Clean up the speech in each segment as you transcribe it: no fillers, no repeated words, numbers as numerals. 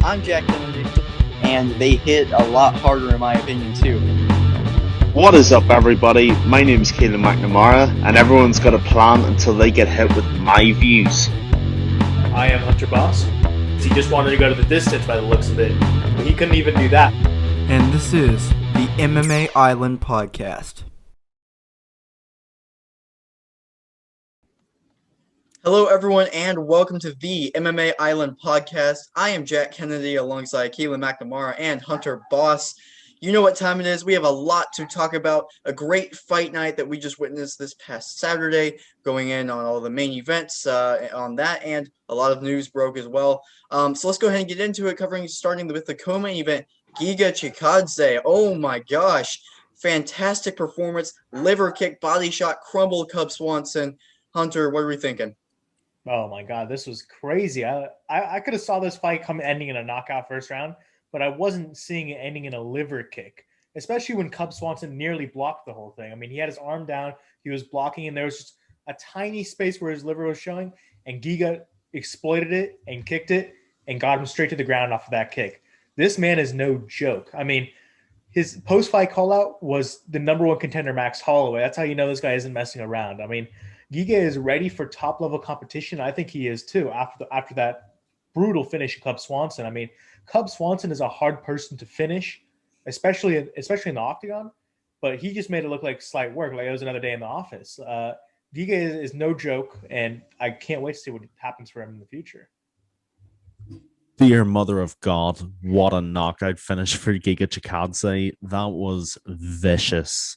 I'm Jack Kennedy, and they hit a lot harder in my opinion too. What is up, everybody? My name is Keelan McNamara, and everyone's got a plan until they get hit with my views. I am Hunter Boss. He just wanted to go to the distance by the looks of it, but he couldn't even do that. And this is the MMA Island Podcast. Hello, everyone, and welcome to the MMA Island Podcast. I am Jack Kennedy alongside Keelan McNamara and Hunter Boss. You know what time it is. We have a lot to talk about. A great fight night that we just witnessed this past Saturday, going in on all the main events on that, and a lot of news broke as well. So let's go ahead and get into it, starting with the co-main event, Giga Chikadze. Oh my gosh. Fantastic performance. Liver kick, body shot, crumble Cub Swanson. Hunter, what are we thinking? Oh my god, this was crazy. I could have saw this fight ending in a knockout first round, but I wasn't seeing it ending in a liver kick, especially when Cub Swanson nearly blocked the whole thing. I mean, he had his arm down, he was blocking, and there was just a tiny space where his liver was showing, and Giga exploited it and kicked it and got him straight to the ground off of that kick. This man is no joke. I mean, his post-fight call-out was the number one contender, Max Holloway. That's how you know this guy isn't messing around. I mean, Giga is ready for top-level competition. I think he is too after that brutal finish of Cub Swanson. I mean, Cub Swanson is a hard person to finish, especially in the octagon, but he just made it look like slight work, like it was another day in the office. Giga is no joke, and I can't wait to see what happens for him in the future. Dear Mother of God, what a knockout finish for Giga Chikadze. That was vicious.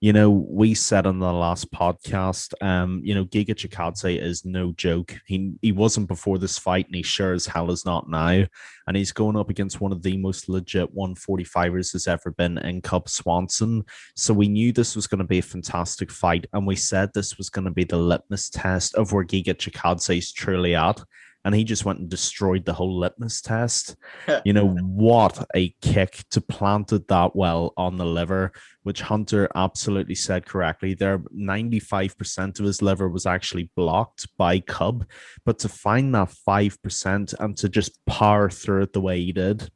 You know, we said on the last podcast, Giga Chikadze is no joke. He wasn't before this fight, and he sure as hell is not now. And he's going up against one of the most legit 145ers has ever been in Cub Swanson. So we knew this was going to be a fantastic fight, and we said this was going to be the litmus test of where Giga Chikadze is truly at. And he just went and destroyed the whole litmus test. What a kick to plant it that well on the liver, which Hunter absolutely said correctly. There, 95% of his liver was actually blocked by Cub, but to find that 5% and to just power through it the way he did,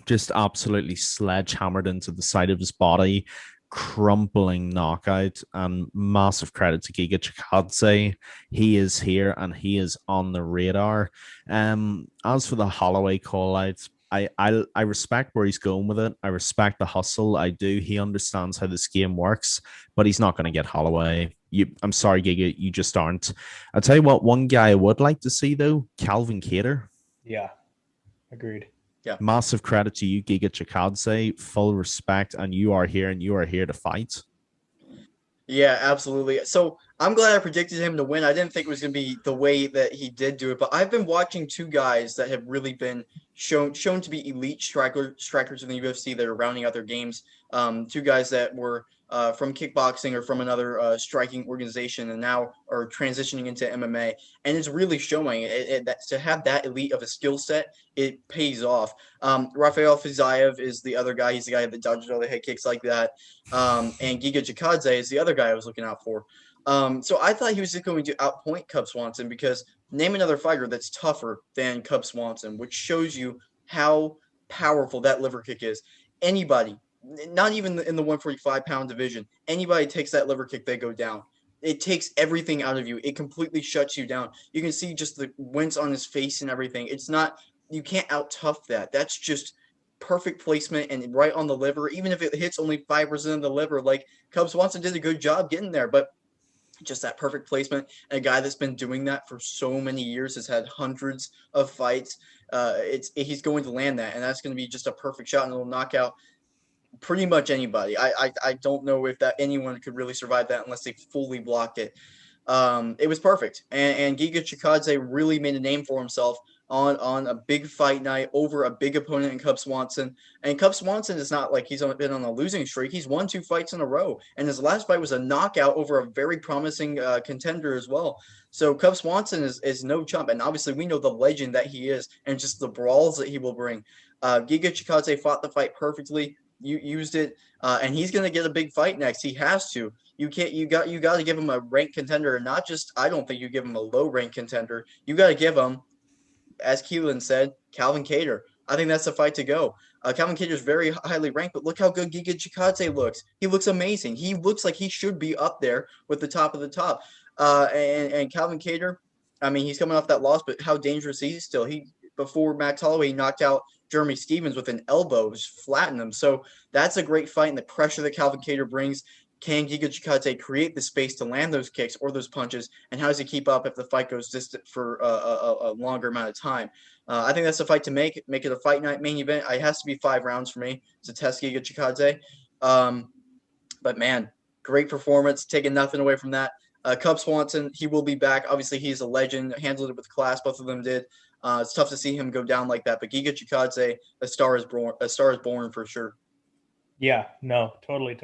just absolutely sledgehammered into the side of his body, crumpling knockout, and massive credit to Giga Chikadze. He is here and he is on the radar. As for the Holloway call out, I respect where he's going with it. I respect the hustle. I do. He understands how this game works, but he's not going to get Holloway. I'm sorry, Giga, you just aren't. I'll tell you what, one guy I would like to see, though, Calvin Kattar. Yeah, agreed. Yeah. Massive credit to you, Giga Chikadze. Full respect, and you are here to fight. Yeah, absolutely. So I'm glad I predicted him to win. I didn't think it was going to be the way that he did do it, but I've been watching two guys that have really been shown to be elite strikers in the UFC that are rounding out their games. Two guys that were from kickboxing or from another striking organization and now are transitioning into MMA, and it's really showing that to have that elite of a skill set, it pays off. Rafael Fiziev is the other guy. He's the guy that dodges all the head kicks like that. And Giga Chikadze is the other guy I was looking out for. So I thought he was just going to outpoint Cub Swanson, because name another fighter that's tougher than Cub Swanson, which shows you how powerful that liver kick is. Anybody, not even in the 145-pound division, anybody takes that liver kick, they go down. It takes everything out of you. It completely shuts you down. You can see just the wince on his face and everything. You can't out-tough that. That's just perfect placement and right on the liver. Even if it hits only 5% of the liver, like Cub Swanson did a good job getting there, but just that perfect placement. And a guy that's been doing that for so many years, has had hundreds of fights. He's going to land that, and that's going to be just a perfect shot, and it'll knock out pretty much anybody. I don't know if that anyone could really survive that unless they fully blocked it. It was perfect, and Giga Chikadze really made a name for himself on a big fight night over a big opponent in Cub Swanson. And Cub Swanson is not like he's been on a losing streak. He's won 2 fights in a row, and his last fight was a knockout over a very promising contender as well. So Cub Swanson is no chump, and obviously we know the legend that he is, and just the brawls that he will bring. Giga Chikadze fought the fight perfectly. Used it, and he's going to get a big fight next. He has to. You got to give him a ranked contender, and not just. I don't think you give him a low ranked contender. You got to give him as Keelan said, Calvin Kattar. I think that's the fight to go. Calvin Kattar is very highly ranked, but look how good Giga Chikadze looks. He looks amazing. He looks like he should be up there with the top of the top. And Calvin Kattar, I mean, he's coming off that loss, but how dangerous is he still? Before Max Holloway, he knocked out Jeremy Stevens with an elbow, just flattened him. So that's a great fight, and the pressure that Calvin Kattar brings. Can Giga Chikadze create the space to land those kicks or those punches, and how does he keep up if the fight goes distant for a longer amount of time? I think that's the fight to make it a fight night main event. It has to be 5 rounds for me to test Giga Chikadze. But man, great performance, taking nothing away from that. Cub Swanson, he will be back. Obviously, he's a legend, handled it with class. Both of them did. It's tough to see him go down like that, but Giga Chikadze, a star is born for sure. Yeah, no, totally.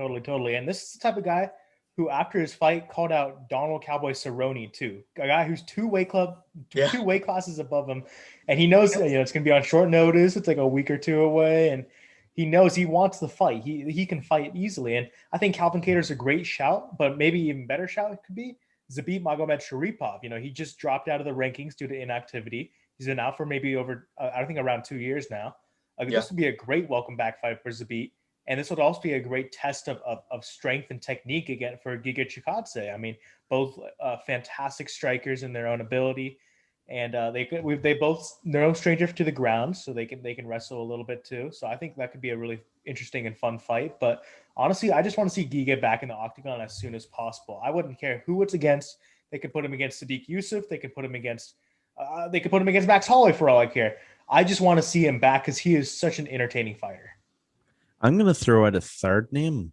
And this is the type of guy who, after his fight, called out Donald Cowboy Cerrone too, a guy who's two weight classes above him, and he knows it's going to be on short notice. It's like a week or two away, and he knows he wants the fight. He can fight easily, and I think Calvin Kattar's a great shout, but maybe even better shout could be Zabit Magomedsharipov. He just dropped out of the rankings due to inactivity. He's been out for maybe over, I think, around 2 years now. This would be a great welcome back fight for Zabit. And this would also be a great test of strength and technique again for Giga Chikadze. I mean, both fantastic strikers in their own ability, and they both no stranger to the ground, so they can wrestle a little bit too. So I think that could be a really interesting and fun fight. But honestly, I just want to see Giga back in the octagon as soon as possible. I wouldn't care who it's against. They could put him against Sadiq Yusuf. They could put him against Max Holloway for all I care. I just want to see him back because he is such an entertaining fighter. I'm going to throw out a third name.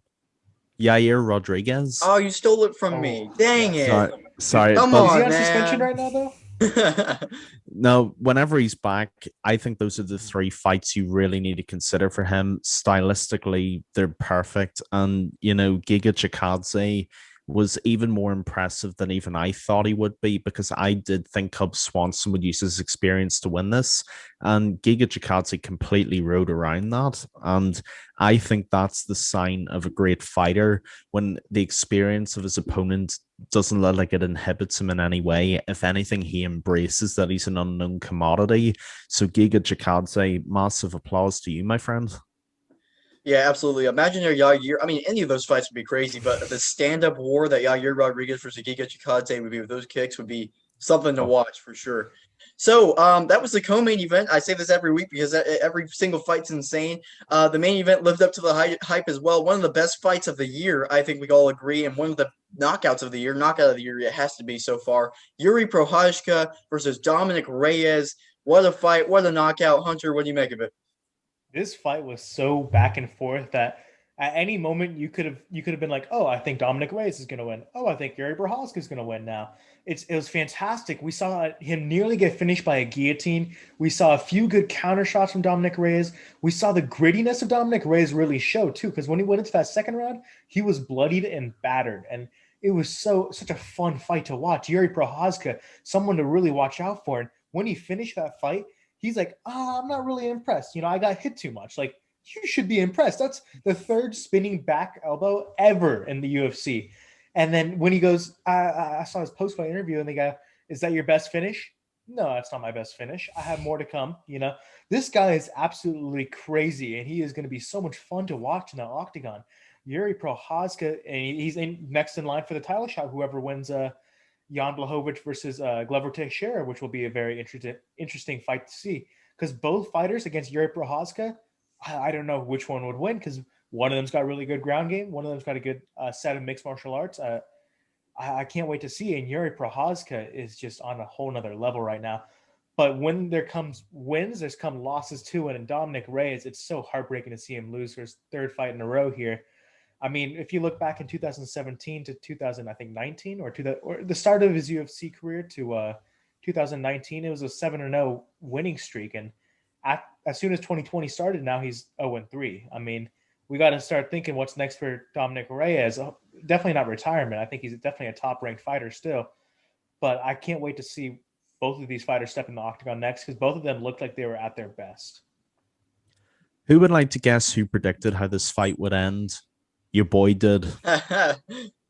Yair Rodriguez. Oh, you stole it from me. Dang it. Sorry. Come on, is he on, on suspension right now, though? No, whenever he's back, I think those are the 3 fights you really need to consider for him. Stylistically, they're perfect. And, Giga Chikadze was even more impressive than even I thought he would be, because I did think Cub Swanson would use his experience to win this, and Giga Chikadze completely rode around that. And I think that's the sign of a great fighter, when the experience of his opponent doesn't look like it inhibits him in any way. If anything, he embraces that he's an unknown commodity. So Giga Chikadze, massive applause to you, my friend. Yeah, absolutely. Imagine Yair. I mean, any of those fights would be crazy, but the stand-up war that Yair Rodriguez versus Giga Chikadze would be with those kicks would be something to watch for sure. So that was the co-main event. I say this every week because every single fight's insane. The main event lived up to the hype as well. One of the best fights of the year, I think we all agree, and one of the knockout of the year it has to be so far. Yuri Prochazka versus Dominic Reyes. What a fight. What a knockout. Hunter, what do you make of it? This fight was so back and forth that at any moment you could have been like, oh, I think Dominic Reyes is going to win. Oh, I think Yuri Prochazka is going to win now. It was fantastic. We saw him nearly get finished by a guillotine. We saw a few good counter shots from Dominic Reyes. We saw the grittiness of Dominic Reyes really show too, because when he went into that second round, he was bloodied and battered. And it was such a fun fight to watch. Yuri Prochazka, someone to really watch out for. And when he finished that fight, he's like, I'm not really impressed. I got hit too much. Like, you should be impressed. That's the 3rd spinning back elbow ever in the UFC. And then when he goes, I saw his post-fight interview, and they go, is that your best finish? No, that's not my best finish. I have more to come. This guy is absolutely crazy, and he is going to be so much fun to watch in the octagon. Yuri Prochazka, and he's next in line for the title shot, whoever wins Jan Blachowicz versus Glover Teixeira, which will be a very interesting fight to see, because both fighters against Yuri Prochazka, I don't know which one would win, because one of them's got a really good ground game, one of them's got a good set of mixed martial arts. I can't wait to see, and Yuri Prochazka is just on a whole nother level right now. But when there comes wins, there's come losses too, and in Dominic Reyes, it's so heartbreaking to see him lose for his 3rd fight in a row here. I mean, if you look back in 2017 to 2019, or the start of his UFC career to 2019, it was a 7-0 winning streak, and as soon as 2020 started, now he's 0-3. I mean, we got to start thinking what's next for Dominic Reyes. Definitely not retirement. I think he's definitely a top-ranked fighter still, but I can't wait to see both of these fighters step in the octagon next, because both of them looked like they were at their best. Who would like to guess who predicted how this fight would end? Your boy did.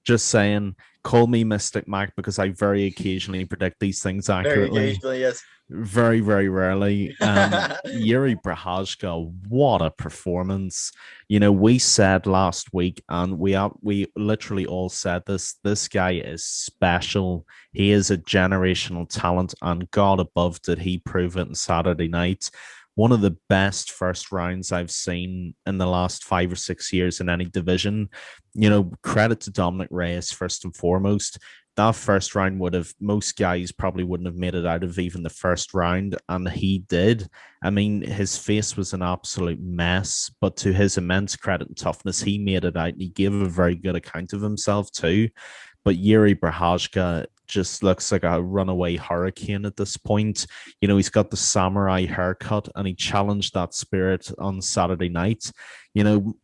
Just saying. Call me Mystic Mac, because I very occasionally predict these things accurately. Very occasionally, yes. Very, very rarely. Yuri Prohazka, what a performance! We said last week, and we literally all said this. This guy is special. He is a generational talent, and God above did he prove it on Saturday night. One of the best first rounds I've seen in the last 5 or 6 years in any division. Credit to Dominic Reyes first and foremost. That first round would have, most guys probably wouldn't have made it out of even the first round, and he did. I mean, his face was an absolute mess, but to his immense credit and toughness, he made it out, and he gave a very good account of himself too. But Yuri Brahashka just looks like a runaway hurricane at this point. He's got the samurai haircut, and he challenged that spirit on Saturday night. You know,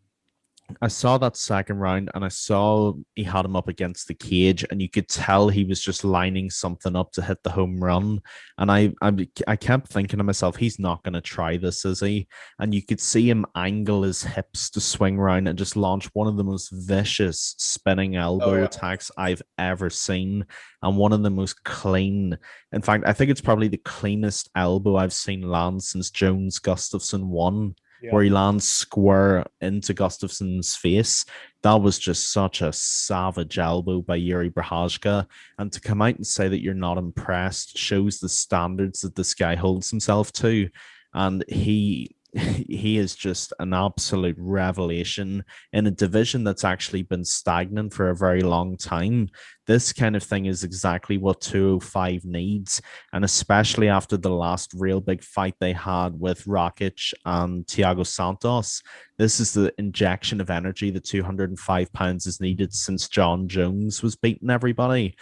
I saw that second round, and I saw he had him up against the cage, and you could tell he was just lining something up to hit the home run. And I kept thinking to myself, he's not going to try this, is he? And you could see him angle his hips to swing around and just launch one of the most vicious spinning Oh elbow yeah. attacks I've ever seen, and one of the most clean. In fact, I think it's probably the cleanest elbow I've seen land since Jones Gustafson won, Yeah. where he lands square into Gustafson's face. That was just such a savage elbow by Yuri Brahazka. And to come out and say that you're not impressed shows the standards that this guy holds himself to. And he is just an absolute revelation in a division that's actually been stagnant for a very long time. This kind of thing is exactly what 205 needs, and especially after the last real big fight they had with Rakic and Thiago Santos. This is the injection of energy that 205 pounds is needed since John Jones was beating everybody.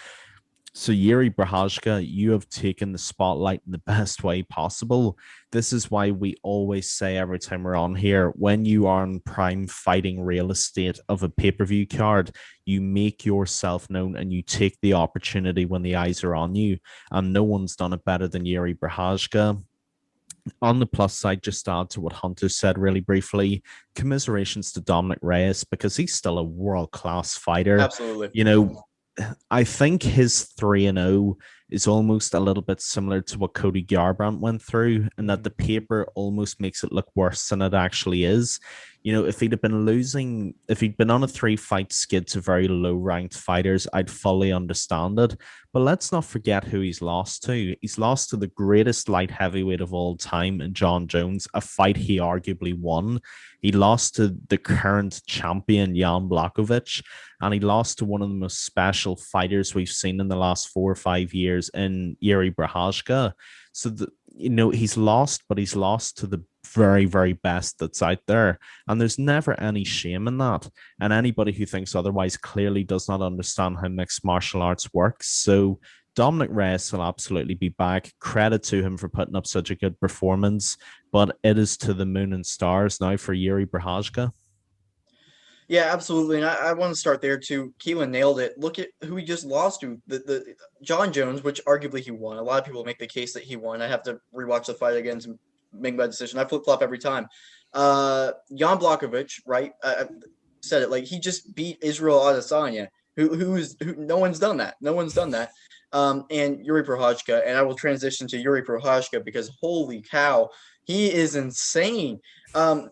So, Yuri Brahashka, you have taken the spotlight in the best way possible. This is why we always say every time we're on here, when you are in prime fighting real estate of a pay-per-view card, you make yourself known and you take the opportunity when the eyes are on you. And no one's done it better than Yuri Brahashka. On the plus side, just to add to what Hunter said really briefly, commiserations to Dominic Reyes, because he's still a world-class fighter. Absolutely. You know, I think his 3-0 is almost a little bit similar to what Cody Garbrandt went through, and that the paper almost makes it look worse than it actually is. If he'd been on a 3-fight skid to very low ranked fighters, I'd fully understand it. But let's not forget who he's lost to. He's lost to the greatest light heavyweight of all time in John Jones, a fight he arguably won. He lost to the current champion, Jan Blachowicz, and he lost to one of the most special fighters we've seen in the last 4 or 5 years in Yuri Brahashka. So, he's lost, but he's lost to the very, very best that's out there. And there's never any shame in that. And anybody who thinks otherwise clearly does not understand how mixed martial arts works. So, Dominic Reyes will absolutely be back. Credit to him for putting up such a good performance, but it is to the moon and stars now for Yuri Brahashka. Yeah, absolutely. And I want to start there too. Keelan nailed it. Look at who he just lost to. The John Jones, which arguably he won. A lot of people make the case that he won. I have to rewatch the fight again to make my decision. I flip flop every time. Jan Blachowicz, right? I said it, like he just beat Israel Adesanya. Who no one's done that. No one's done that. And Yuri Prochazka, and I will transition to Yuri Prochazka because holy cow, he is insane. I'm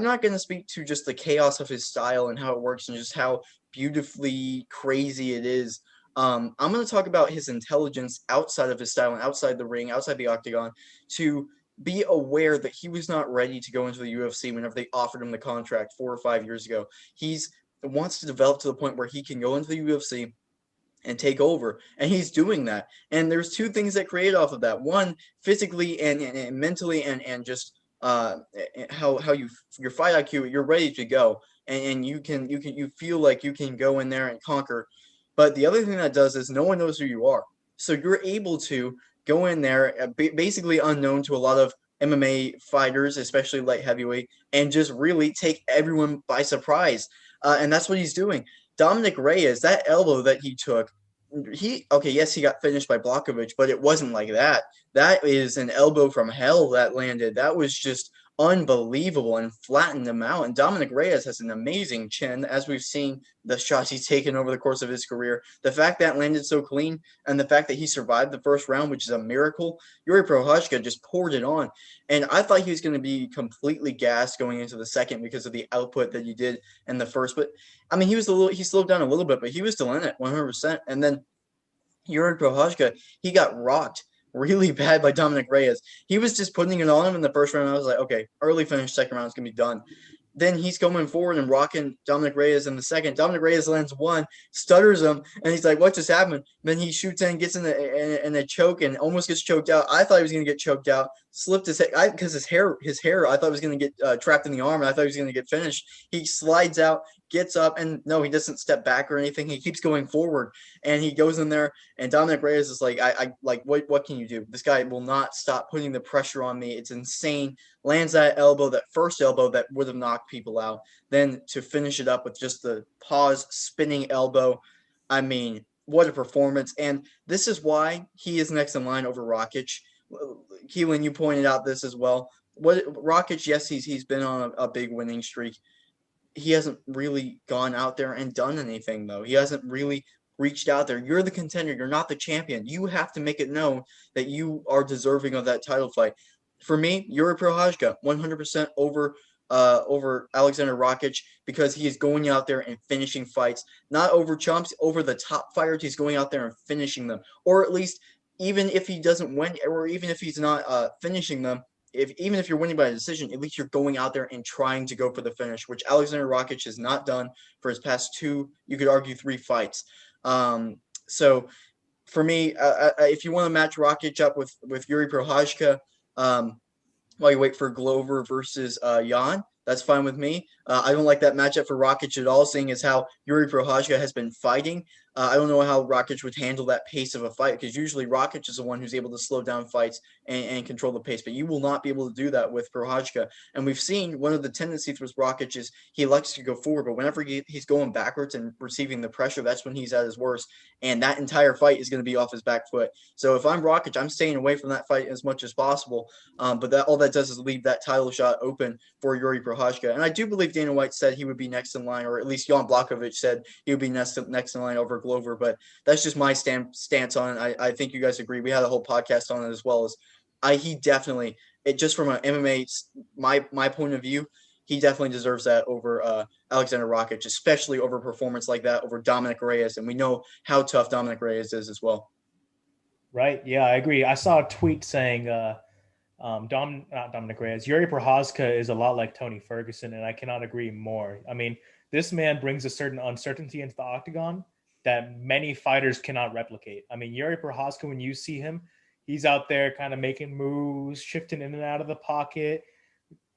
not going to speak to just the chaos of his style and how it works and just how beautifully crazy it is. I'm going to talk about his intelligence outside of his style and outside the ring, outside the octagon, to be aware that he was not ready to go into the UFC whenever they offered him the contract 4 or 5 years ago. He's wants to develop to the point where he can go into the UFC and take over, and he's doing that. And there's two things that create off of that: one, physically and mentally, and just how your fight IQ, you're ready to go, and you feel like you can go in there and conquer. But the other thing that does is no one knows who you are, so you're able to go in there basically unknown to a lot of MMA fighters, especially light heavyweight, and just really take everyone by surprise. And that's what he's doing. Dominic Reyes, that elbow that he took, yes, he got finished by Blachowicz, but it wasn't like that. That is an elbow from hell that landed. That was just unbelievable and flattened him out. And Dominic Reyes has an amazing chin, as we've seen the shots he's taken over the course of his career. The fact that landed so clean and the fact that he survived the first round, which is a miracle. Yuri Prochazka just poured it on. And I thought he was going to be completely gassed going into the second because of the output that he did in the first. But I mean, he slowed down a little bit, but he was still in it 100%. And then Yuri Prochazka, he got rocked really bad by Dominic Reyes. He was just putting it on him in the first round. I was like, okay, early finish, second round is going to be done. Then he's going forward and rocking Dominic Reyes in the second. Dominic Reyes lands one, stutters him, and he's like, what just happened? Then he shoots in, gets in a choke and almost gets choked out. I thought he was going to get choked out, slipped his head, because his hair, I thought was going to get trapped in the arm, and I thought he was going to get finished. He slides out, gets up, and no, he doesn't step back or anything. He keeps going forward, and he goes in there, and Dominic Reyes is like, I like, what can you do? This guy will not stop putting the pressure on me. It's insane. Lands that elbow, that first elbow that would have knocked people out. Then to finish it up with just the pause spinning elbow. I mean, what a performance. And this is why he is next in line over Rakic. Keelan, you pointed out this as well. What Rakic, yes, he's been on a big winning streak. He hasn't really gone out there and done anything, though. He hasn't really reached out there. You're the contender. You're not the champion. You have to make it known that you are deserving of that title fight. For me, Yuri Prochazka, 100% over Alexander Rakic, because he is going out there and finishing fights, not over chumps, over the top fighters. He's going out there and finishing them, or at least even if he doesn't win, or even if he's not finishing them, even if you're winning by a decision, at least you're going out there and trying to go for the finish, which Alexander Rakic has not done for his past two, you could argue, three fights. So for me, if you want to match Rakic up with Yuri Prochazka, while you wait for Glover versus Jan, that's fine with me. I don't like that matchup for Rakic at all, seeing as how Yuri Prochazka has been fighting. I don't know how Rakic would handle that pace of a fight, because usually Rakic is the one who's able to slow down fights and control the pace, but you will not be able to do that with Prochazka. And we've seen one of the tendencies with Rakic is he likes to go forward, but whenever he's going backwards and receiving the pressure, that's when he's at his worst. And that entire fight is going to be off his back foot. So if I'm Rakic, I'm staying away from that fight as much as possible. But all that does is leave that title shot open for Yuri Prochazka. And I do believe Dana White said he would be next in line, or at least Jan Blachowicz said he would be next in line over Glover. But that's just my stance on it. I think you guys agree. We had a whole podcast on it as well. He definitely, just from an MMA, my point of view, he definitely deserves that over Alexander Rakic, especially over a performance like that over Dominic Reyes. And we know how tough Dominic Reyes is as well. Right. Yeah, I agree. I saw a tweet saying not Dominic Reyes, Yuri Prochazka is a lot like Tony Ferguson, and I cannot agree more. I mean, this man brings a certain uncertainty into the octagon that many fighters cannot replicate. I mean, Yuri Prochazka, when you see him, he's out there kind of making moves, shifting in and out of the pocket,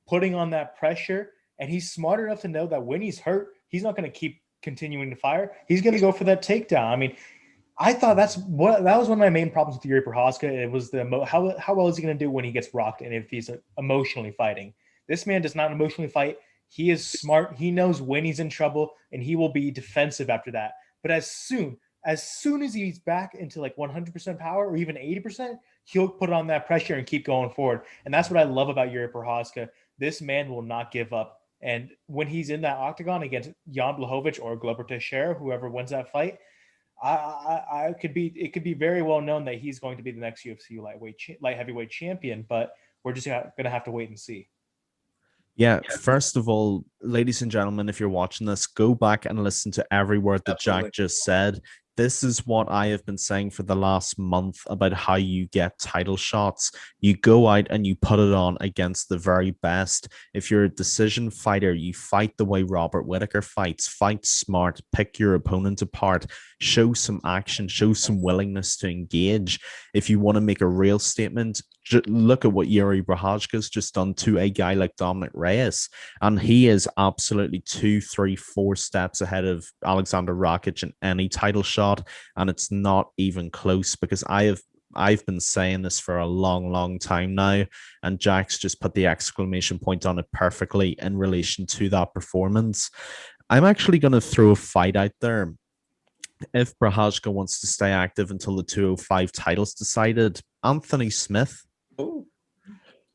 putting on that pressure, and he's smart enough to know that when he's hurt, he's not going to keep continuing to fire. He's going to go for that takedown. I mean, I thought that was one of my main problems with Yuri Prochazka. It was how well is he going to do when he gets rocked and if he's emotionally fighting. This man does not emotionally fight. He is smart. He knows when he's in trouble, and he will be defensive after that. But as soon as he's back into like 100% power or even 80%, he'll put on that pressure and keep going forward. And that's what I love about Yuri Prochazka. This man will not give up. And when he's in that octagon against Jan Blachowicz or Glover Teixeira, whoever wins that fight, it could be very well known that he's going to be the next UFC light heavyweight champion. But we're just going to have to wait and see. Yeah, first of all, ladies and gentlemen, if you're watching this, go back and listen to every word that Jack just said. This is what I have been saying for the last month about how you get title shots. You go out and you put it on against the very best. If you're a decision fighter, you fight the way Robert Whittaker fights. Fight smart, pick your opponent apart, show some action, show some willingness to engage. If you want to make a real statement, look at what Yuri Prochazka's just done to a guy like Dominic Reyes. And he is absolutely 2, 3, 4 steps ahead of Alexander Rakic in any title shot. And it's not even close, because I've been saying this for a long, long time now, and Jack's just put the exclamation point on it perfectly in relation to that performance. I'm actually going to throw a fight out there. If Prochazka wants to stay active until the 205 title's decided, Anthony Smith. Ooh.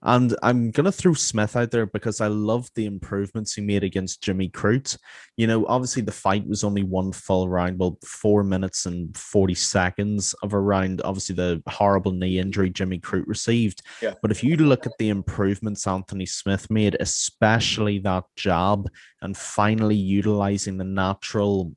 And I'm going to throw Smith out there because I love the improvements he made against Jimmy Crute. Obviously the fight was only one full round, well, 4 minutes and 40 seconds of a round. Obviously, the horrible knee injury Jimmy Crute received. Yeah. But if you look at the improvements Anthony Smith made, especially that jab and finally utilizing the natural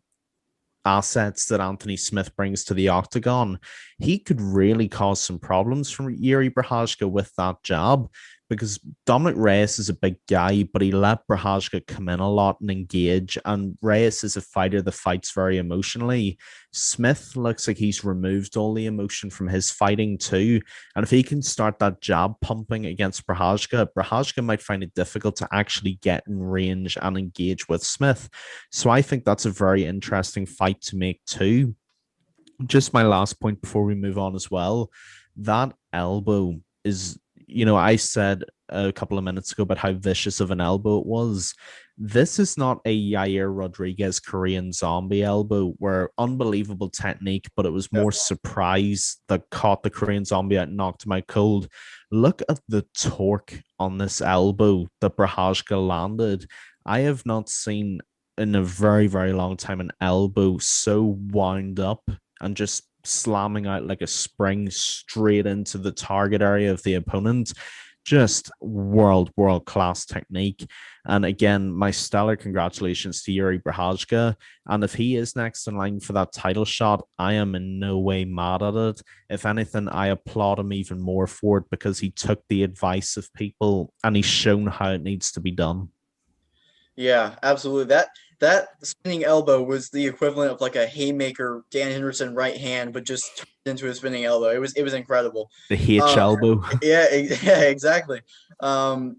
assets that Anthony Smith brings to the octagon, he could really cause some problems for Yuri Prochazka with that jab because Dominic Reyes is a big guy, but he let Prochazka come in a lot and engage. And Reyes is a fighter that fights very emotionally. Smith looks like he's removed all the emotion from his fighting too. And if he can start that jab pumping against Prochazka might find it difficult to actually get in range and engage with Smith. So I think that's a very interesting fight to make too. Just my last point before we move on as well. That elbow is, I said a couple of minutes ago about how vicious of an elbow it was. This is not a Yair Rodriguez Korean zombie elbow where unbelievable technique, but it was Yeah. more surprise that caught the Korean zombie out and knocked him out cold. Look at the torque on this elbow that Prochazka landed. I have not seen in a very, very long time an elbow so wound up and just slamming out like a spring straight into the target area of the opponent. Just world class technique. And again, my stellar congratulations to Yuri Prochazka. And if he is next in line for that title shot, I am in no way mad at it. If anything, I applaud him even more for it because he took the advice of people and he's shown how it needs to be done. Yeah, absolutely. That spinning elbow was the equivalent of like a haymaker Dan Henderson right hand, but just turned into a spinning elbow. It was incredible. The H Uh, elbow. yeah, yeah, exactly. Um,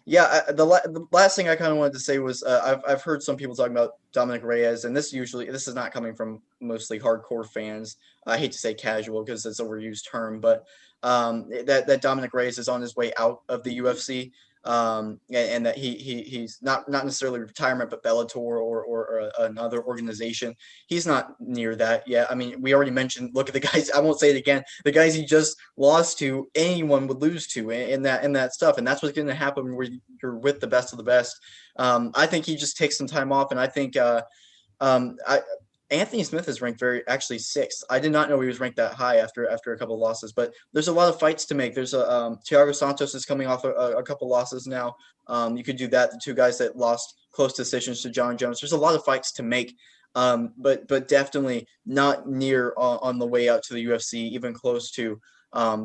yeah, the last thing I kind of wanted to say was I've heard some people talking about Dominic Reyes, and this is not coming from mostly hardcore fans. I hate to say casual because it's an overused term, but that Dominic Reyes is on his way out of the UFC. And that he's not necessarily retirement, but Bellator or another organization. He's not near that yet. I mean, we already mentioned. Look at the guys. I won't say it again. The guys he just lost to, anyone would lose to in that stuff, and that's what's going to happen when you're with the best of the best. I think he just takes some time off, and I think I Anthony Smith is ranked actually sixth. I did not know he was ranked that high after a couple of losses, but there's a lot of fights to make. There's Thiago Santos is coming off a couple losses now. You could do that. The two guys that lost close decisions to John Jones. There's a lot of fights to make, but definitely not near on the way out to the UFC, even close to,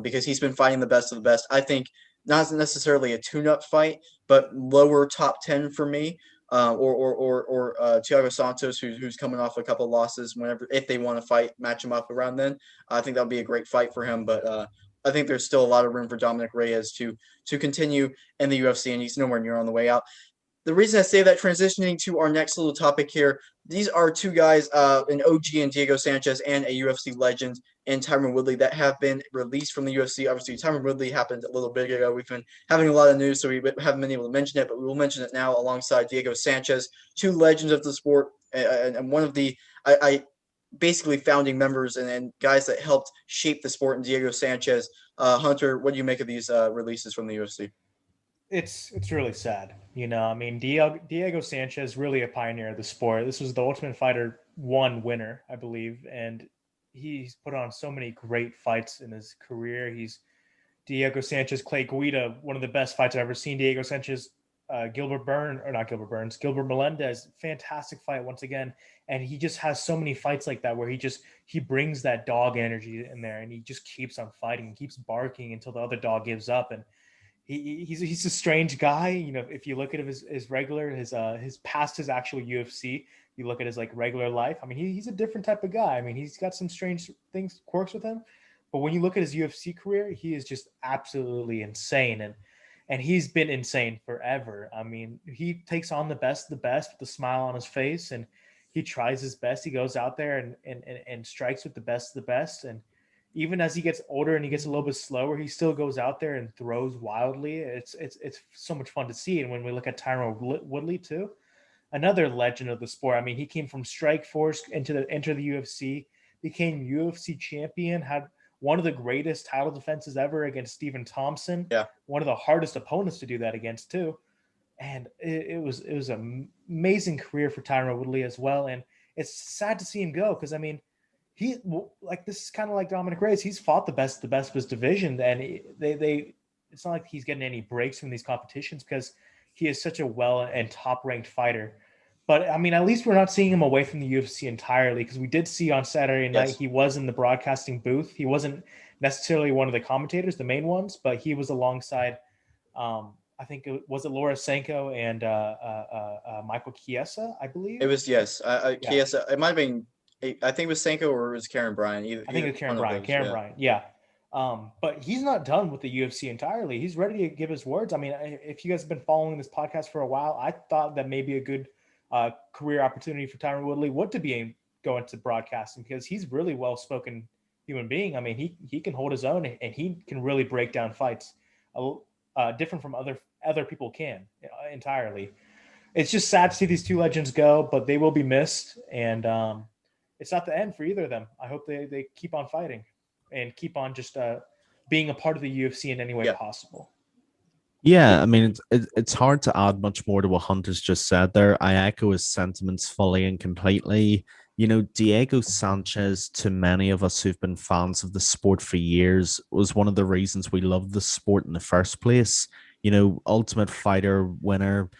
because he's been fighting the best of the best. I think not necessarily a tune-up fight, but lower top 10 for me. Or Thiago Santos, who's coming off a couple of losses. If they want to fight, match him up around then. I think that'll be a great fight for him. But I think there's still a lot of room for Dominic Reyes to continue in the UFC, and he's nowhere near on the way out. The reason I say that, transitioning to our next little topic here, these are two guys, an OG and Diego Sanchez, and a UFC legend in Tyron Woodley that have been released from the UFC. Obviously, Tyron Woodley happened a little bit ago. We've been having a lot of news, so we haven't been able to mention it, but we will mention it now alongside Diego Sanchez, two legends of the sport, and one of the I basically founding members and guys that helped shape the sport. And Diego Sanchez, Hunter, what do you make of these releases from the UFC? It's really sad. I mean, Diego Sanchez really a pioneer of the sport. This was the Ultimate Fighter 1 winner, I believe, and he's put on so many great fights in his career. He's Diego Sanchez, Clay Guida, one of the best fights I've ever seen. Diego Sanchez, Gilbert Melendez, fantastic fight once again. And he just has so many fights like that where he brings that dog energy in there, and he just keeps on fighting, keeps barking until the other dog gives up. And he's a strange guy. If you look at his regular, his past his actual UFC, you look at his like regular life. I mean, he's a different type of guy. I mean, he's got some strange quirks with him. But when you look at his UFC career, he is just absolutely insane. And he's been insane forever. I mean, he takes on the best with a smile on his face, and he tries his best. He goes out there and strikes with the best of the best. And even as he gets older and he gets a little bit slower, he still goes out there and throws wildly. It's so much fun to see. And when we look at Tyron Woodley too, another legend of the sport. I mean, he came from Strikeforce into the UFC, became UFC champion, had one of the greatest title defenses ever against Stephen Thompson. Yeah. One of the hardest opponents to do that against too. And it was an amazing career for Tyron Woodley as well. And it's sad to see him go because, I mean, he like this is kind of like Dominic Reyes. He's fought the best of his division, and they it's not like he's getting any breaks from these competitions because he is such a well and top ranked fighter. But I mean, at least we're not seeing him away from the UFC entirely because we did see on Saturday night he was in the broadcasting booth. He wasn't necessarily one of the commentators, the main ones, but he was alongside. I think was it Laura Sanko and Michael Chiesa, I believe. It was Chiesa. It might have been. I think it was Sanko or it was Karen Bryan. I think it was Karen Bryan. Bryan, yeah. But he's not done with the UFC entirely. He's ready to give his words. I mean, if you guys have been following this podcast for a while, I thought that maybe a good career opportunity for Tyron Woodley would to be going to broadcasting because he's really well-spoken human being. I mean, he can hold his own and he can really break down fights, different from other people can entirely. It's just sad to see these two legends go, but they will be missed. And it's not the end for either of them. I hope they keep on fighting and keep on just being a part of the UFC in any way possible. Yeah, I mean, it's hard to add much more to what Hunter's just said there. I echo his sentiments fully and completely. You know, Diego Sanchez, to many of us who've been fans of the sport for years, was one of the reasons we loved the sport in the first place. You know, Ultimate Fighter winner,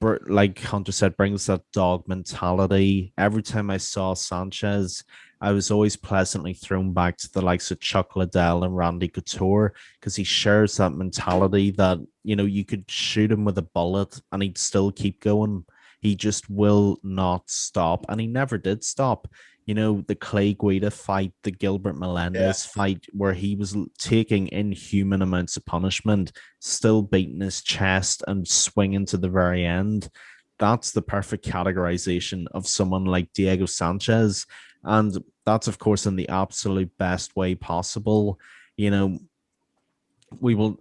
like Hunter said, brings that dog mentality. Every time I saw Sanchez, I was always pleasantly thrown back to the likes of Chuck Liddell and Randy Couture because he shares that mentality that, you know, you could shoot him with a bullet and he'd still keep going. He just will not stop, and he never did stop. You know, the Clay Guida fight, the Gilbert Melendez fight, where he was taking inhuman amounts of punishment, still beating his chest and swinging to the very end. That's the perfect categorization of someone like Diego Sanchez. And that's, of course, in the absolute best way possible. You know, we will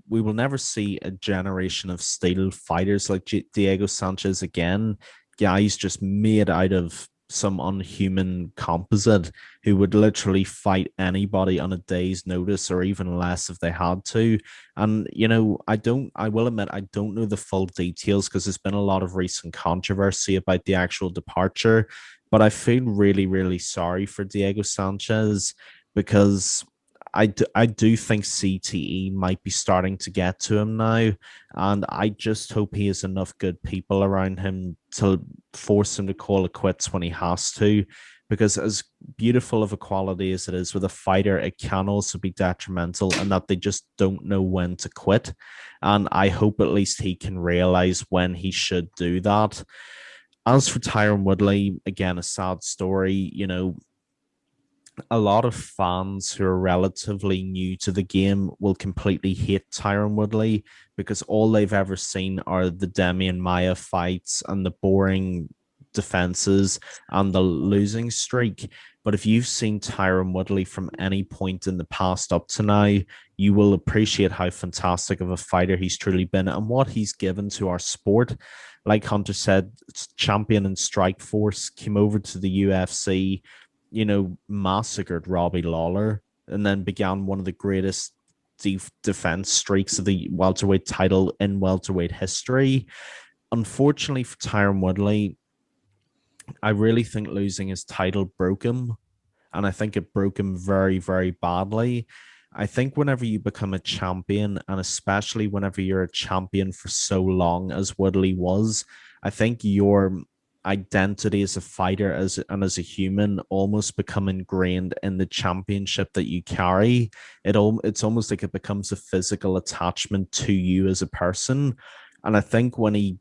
never see a generation of steel fighters like Diego Sanchez again. Guys just made out of some unhuman composite who would literally fight anybody on a day's notice or even less if they had to. And, you know, I will admit, I don't know the full details because there's been a lot of recent controversy about the actual departure, but I feel really, really sorry for Diego Sanchez because I do think CTE might be starting to get to him now, and I just hope he has enough good people around him to force him to call it quits when he has to, because as beautiful of a quality as it is with a fighter, it can also be detrimental in that they just don't know when to quit, and I hope at least he can realize when he should do that. As for Tyron Woodley, again, a sad story, you know, a lot of fans who are relatively new to the game will completely hate Tyron Woodley because all they've ever seen are the Demian Maia fights and the boring defenses and the losing streak. But if you've seen Tyron Woodley from any point in the past up to now, you will appreciate how fantastic of a fighter he's truly been and what he's given to our sport. Like Hunter said, champion in Strikeforce, came over to the UFC, you know, massacred Robbie Lawler, and then began one of the greatest defense streaks of the welterweight title in welterweight history. Unfortunately for Tyron Woodley, I really think losing his title broke him, and I think it broke him very, very badly. I think whenever you become a champion, and especially whenever you're a champion for so long as Woodley was, I think your identity as a fighter and as a human almost become ingrained in the championship that you carry. It's almost like it becomes a physical attachment to you as a person. And I think when he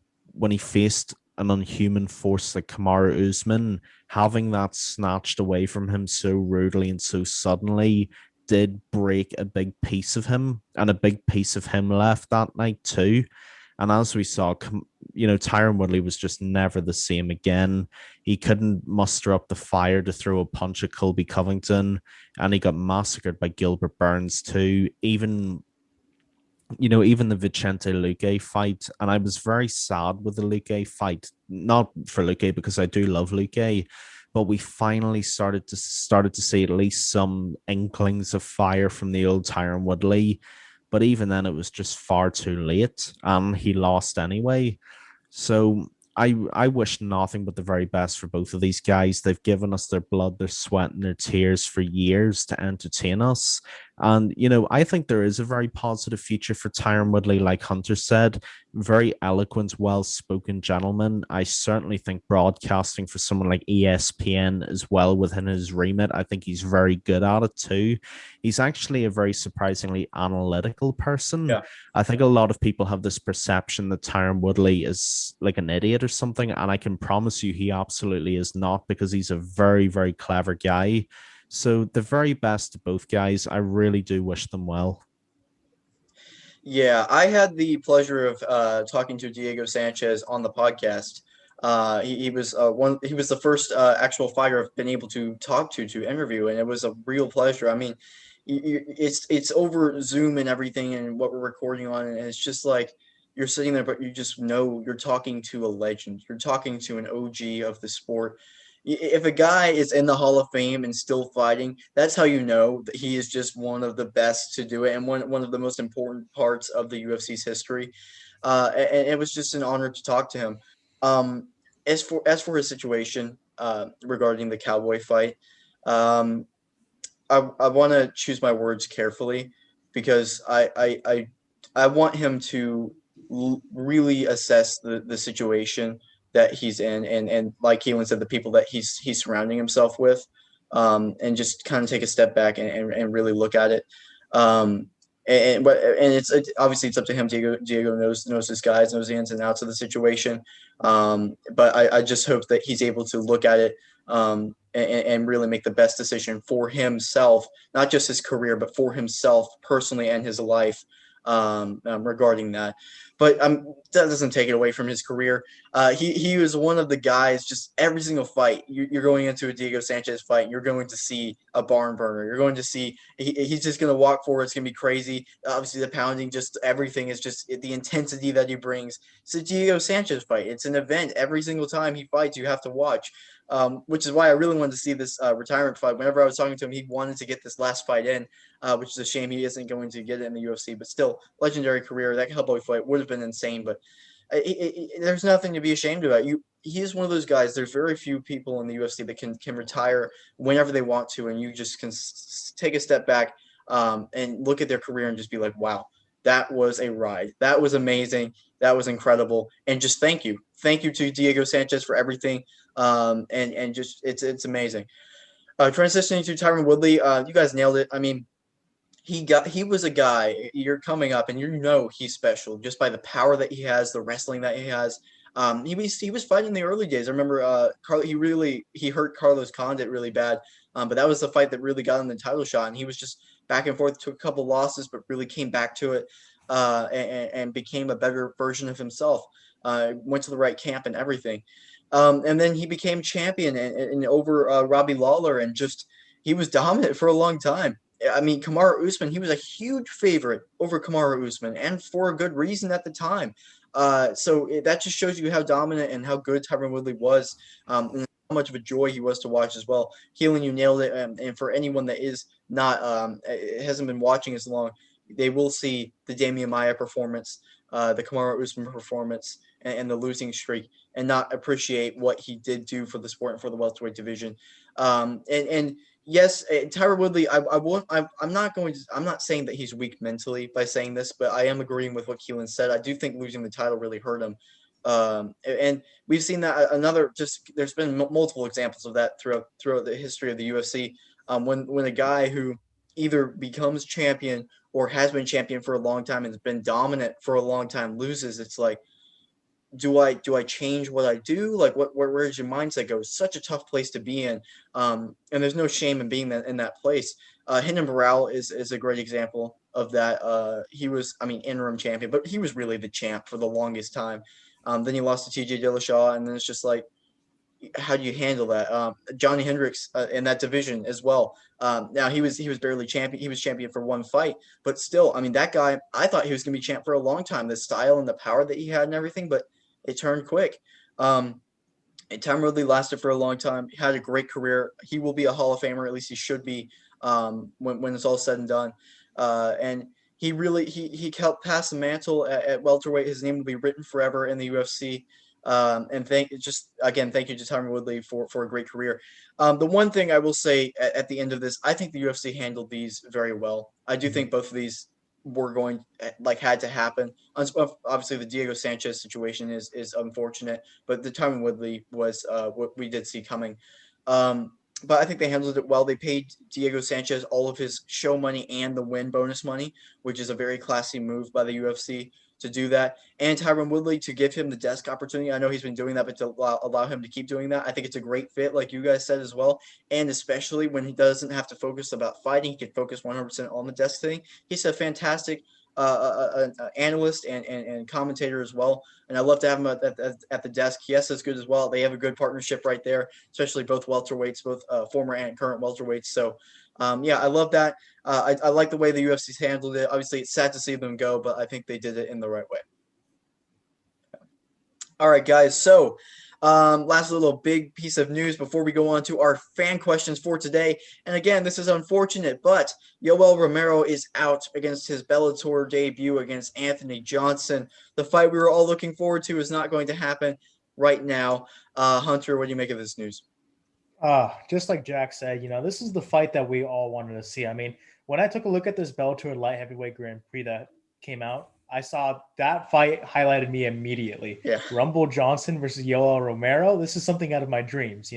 faced an unhuman force like Kamaru Usman, having that snatched away from him so rudely and so suddenly did break a big piece of him, and a big piece of him left that night too. And as we saw, you know, Tyron Woodley was just never the same again. He couldn't muster up the fire to throw a punch at Colby Covington, and he got massacred by Gilbert Burns too. Even the Vicente Luque fight, and I was very sad with the Luque fight, not for Luque because I do love Luque, but we finally started to see at least some inklings of fire from the old Tyron Woodley. But even then, it was just far too late, and he lost anyway. So I wish nothing but the very best for both of these guys. They've given us their blood, their sweat, and their tears for years to entertain us. And I think there is a very positive future for Tyron Woodley, like Hunter said. Very eloquent, well-spoken gentleman. I certainly think broadcasting for someone like ESPN as well within his remit. I think he's very good at it too. He's actually a very surprisingly analytical person. Yeah. I think a lot of people have this perception that Tyron Woodley is like an idiot or something, and I can promise you he absolutely is not, because he's a very, very clever guy. So the very best to both guys. I really do wish them well. Yeah, I had the pleasure of talking to Diego Sanchez on the podcast. He was he was the first actual fighter I've been able to talk to interview, and it was a real pleasure. I mean, it's over Zoom and everything, and what we're recording on, and it's just like you're sitting there, but you just know you're talking to a legend. You're talking to an OG of the sport. If a guy is in the Hall of Fame and still fighting, that's how you know that he is just one of the best to do it, and one of the most important parts of the UFC's history. And it was just an honor to talk to him. Um, as for his situation regarding the Cowboy fight, um, I want to choose my words carefully, because I want him to really assess the situation that he's in, and like Keelan said, the people that he's surrounding himself with, and just kind of take a step back and really look at it. Um, and obviously it's up to him. Diego knows his guys, knows the ins and outs of the situation. But I just hope that he's able to look at it, and really make the best decision for himself, not just his career, but for himself personally and his life, regarding that. But that doesn't take it away from his career. He was one of the guys. Just every single fight, you're going into a Diego Sanchez fight, you're going to see a barn burner. You're going to see he's just going to walk forward. It's going to be crazy. Obviously, the pounding, just everything is just the intensity that he brings. It's a Diego Sanchez fight. It's an event. Every single time he fights, you have to watch. Which is why I really wanted to see this retirement fight. Whenever I was talking to him, he wanted to get this last fight in, which is a shame he isn't going to get it in the UFC. But still, legendary career. That Hellboy fight would have been insane. But there's nothing to be ashamed about. He is one of those guys. There's very few people in the UFC that can retire whenever they want to, and you just can take a step back, and look at their career and just be like, wow, that was a ride. That was amazing. That was incredible. And just thank you to Diego Sanchez for everything. And just it's amazing. Transitioning to Tyron Woodley, you guys nailed it. I mean, he was a guy. You're coming up, and he's special just by the power that he has, the wrestling that he has. He was fighting in the early days. I remember he hurt Carlos Condit really bad, but that was the fight that really got him the title shot, and he was just back and forth, took a couple losses, but really came back to it, and became a better version of himself. Went to the right camp and everything. And then he became champion and over Robbie Lawler, and just he was dominant for a long time. I mean, Kamaru Usman, he was a huge favorite over Kamaru Usman, and for a good reason at the time. That just shows you how dominant and how good Tyron Woodley was, and how much of a joy he was to watch as well. Keelan, you nailed it. And for anyone that is not hasn't been watching as long, they will see the Damian Maia performance, the Kamaru Usman performance, and the losing streak, and not appreciate what he did do for the sport and for the welterweight division. And yes, Tyron Woodley, I'm not saying that he's weak mentally by saying this, but I am agreeing with what Keelan said. I do think losing the title really hurt him. And we've seen that there's been multiple examples of that throughout the history of the UFC. When a guy who either becomes champion or has been champion for a long time and has been dominant for a long time loses, it's like, do I change what I do? Like, where does your mindset go? It's such a tough place to be in. And there's no shame in being in that place. Renan Barão is a great example of that. He was, interim champion, but he was really the champ for the longest time. Then he lost to TJ Dillashaw, and then it's just like, how do you handle that? Johnny Hendricks in that division as well. Now he was barely champion. He was champion for one fight, but still, that guy, I thought he was going to be champ for a long time. The style and the power that he had and everything, but it turned quick. And Tom Woodley lasted for a long time. He had a great career. He will be a Hall of Famer. At least he should be when it's all said and done. And he really he helped pass the mantle at welterweight. His name will be written forever in the UFC. And thank you to Tyron Woodley for a great career. The one thing I will say at the end of this, I think the UFC handled these very well. I do think both of these were going had to happen. Obviously, the Diego Sanchez situation is unfortunate, but the Tyron Woodley was what we did see coming. But I think they handled it well. They paid Diego Sanchez all of his show money and the win bonus money, which is a very classy move by the UFC to do that. And Tyron Woodley to give him the desk opportunity. I know he's been doing that, but to allow him to keep doing that, I think it's a great fit, like you guys said as well. And especially when he doesn't have to focus about fighting, he can focus 100% on the desk thing. He's a fantastic analyst and commentator as well. And I love to have him at the desk. Yes, that's good as well. They have a good partnership right there, especially both welterweights, both former and current welterweights. So, yeah, I love that. I like the way the UFC's handled it. Obviously, it's sad to see them go, but I think they did it in the right way. All right, guys. So, last little big piece of news before we go on to our fan questions for today. And again, this is unfortunate, but Yoel Romero is out against his Bellator debut against Anthony Johnson. The fight we were all looking forward to is not going to happen right now. Hunter, what do you make of this news? Just like Jack said, this is the fight that we all wanted to see. I mean, when I took a look at this Bellator light heavyweight Grand Prix that came out, I saw that fight highlighted me immediately. Yeah. Rumble Johnson versus Yoel Romero. This is something out of my dreams,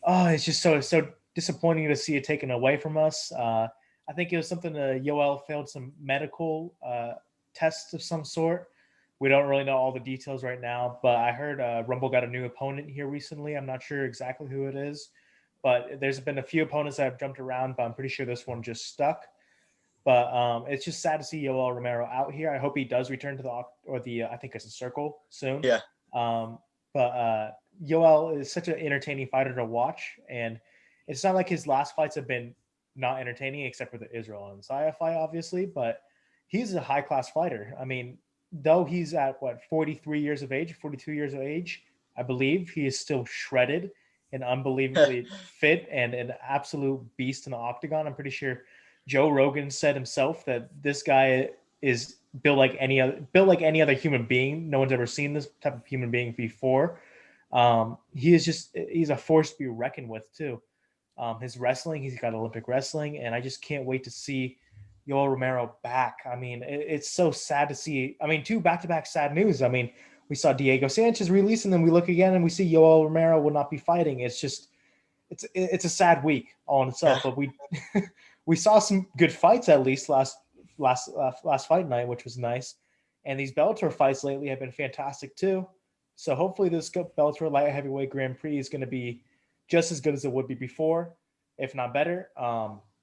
Oh, it's just so disappointing to see it taken away from us. I think it was something Yoel failed some medical tests of some sort. We don't really know all the details right now, but I heard Rumble got a new opponent here recently. I'm not sure exactly who it is, but there's been a few opponents that have jumped around, but I'm pretty sure this one just stuck. But it's just sad to see Yoel Romero out here. I hope he does return to the I think it's a circle soon. Yeah. But Yoel is such an entertaining fighter to watch, and it's not like his last fights have been not entertaining, except for the Israel and Saya fight, obviously. But he's a high class fighter. I mean, though he's at 43 years of age, 42 years of age, I believe he is still shredded and unbelievably fit and an absolute beast in the octagon. I'm pretty sure Joe Rogan said himself that this guy is built like any other human being. No one's ever seen this type of human being before. He's a force to be reckoned with too. His wrestling, he's got Olympic wrestling, and I just can't wait to see Yoel Romero back. I mean, it's so sad to see. I mean, two back-to-back sad news. I mean, we saw Diego Sanchez release, and then we look again and we see Yoel Romero will not be fighting. It's just, it's a sad week all in itself. But we saw some good fights at least last fight night, which was nice. And these Bellator fights lately have been fantastic too. So hopefully this Bellator light heavyweight Grand Prix is going to be just as good as it would be before, if not better.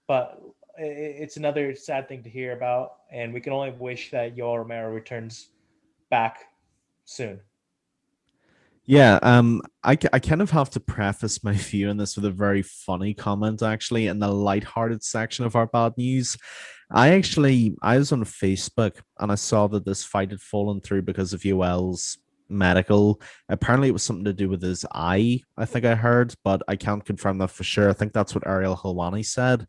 But it's another sad thing to hear about, and we can only wish that Yoel Romero returns back soon. Yeah, I kind of have to preface my view on this with a very funny comment, actually, in the lighthearted section of our bad news. I was on Facebook and I saw that this fight had fallen through because of Yoel's medical. Apparently, it was something to do with his eye, I think I heard, but I can't confirm that for sure. I think that's what Ariel Helwani said.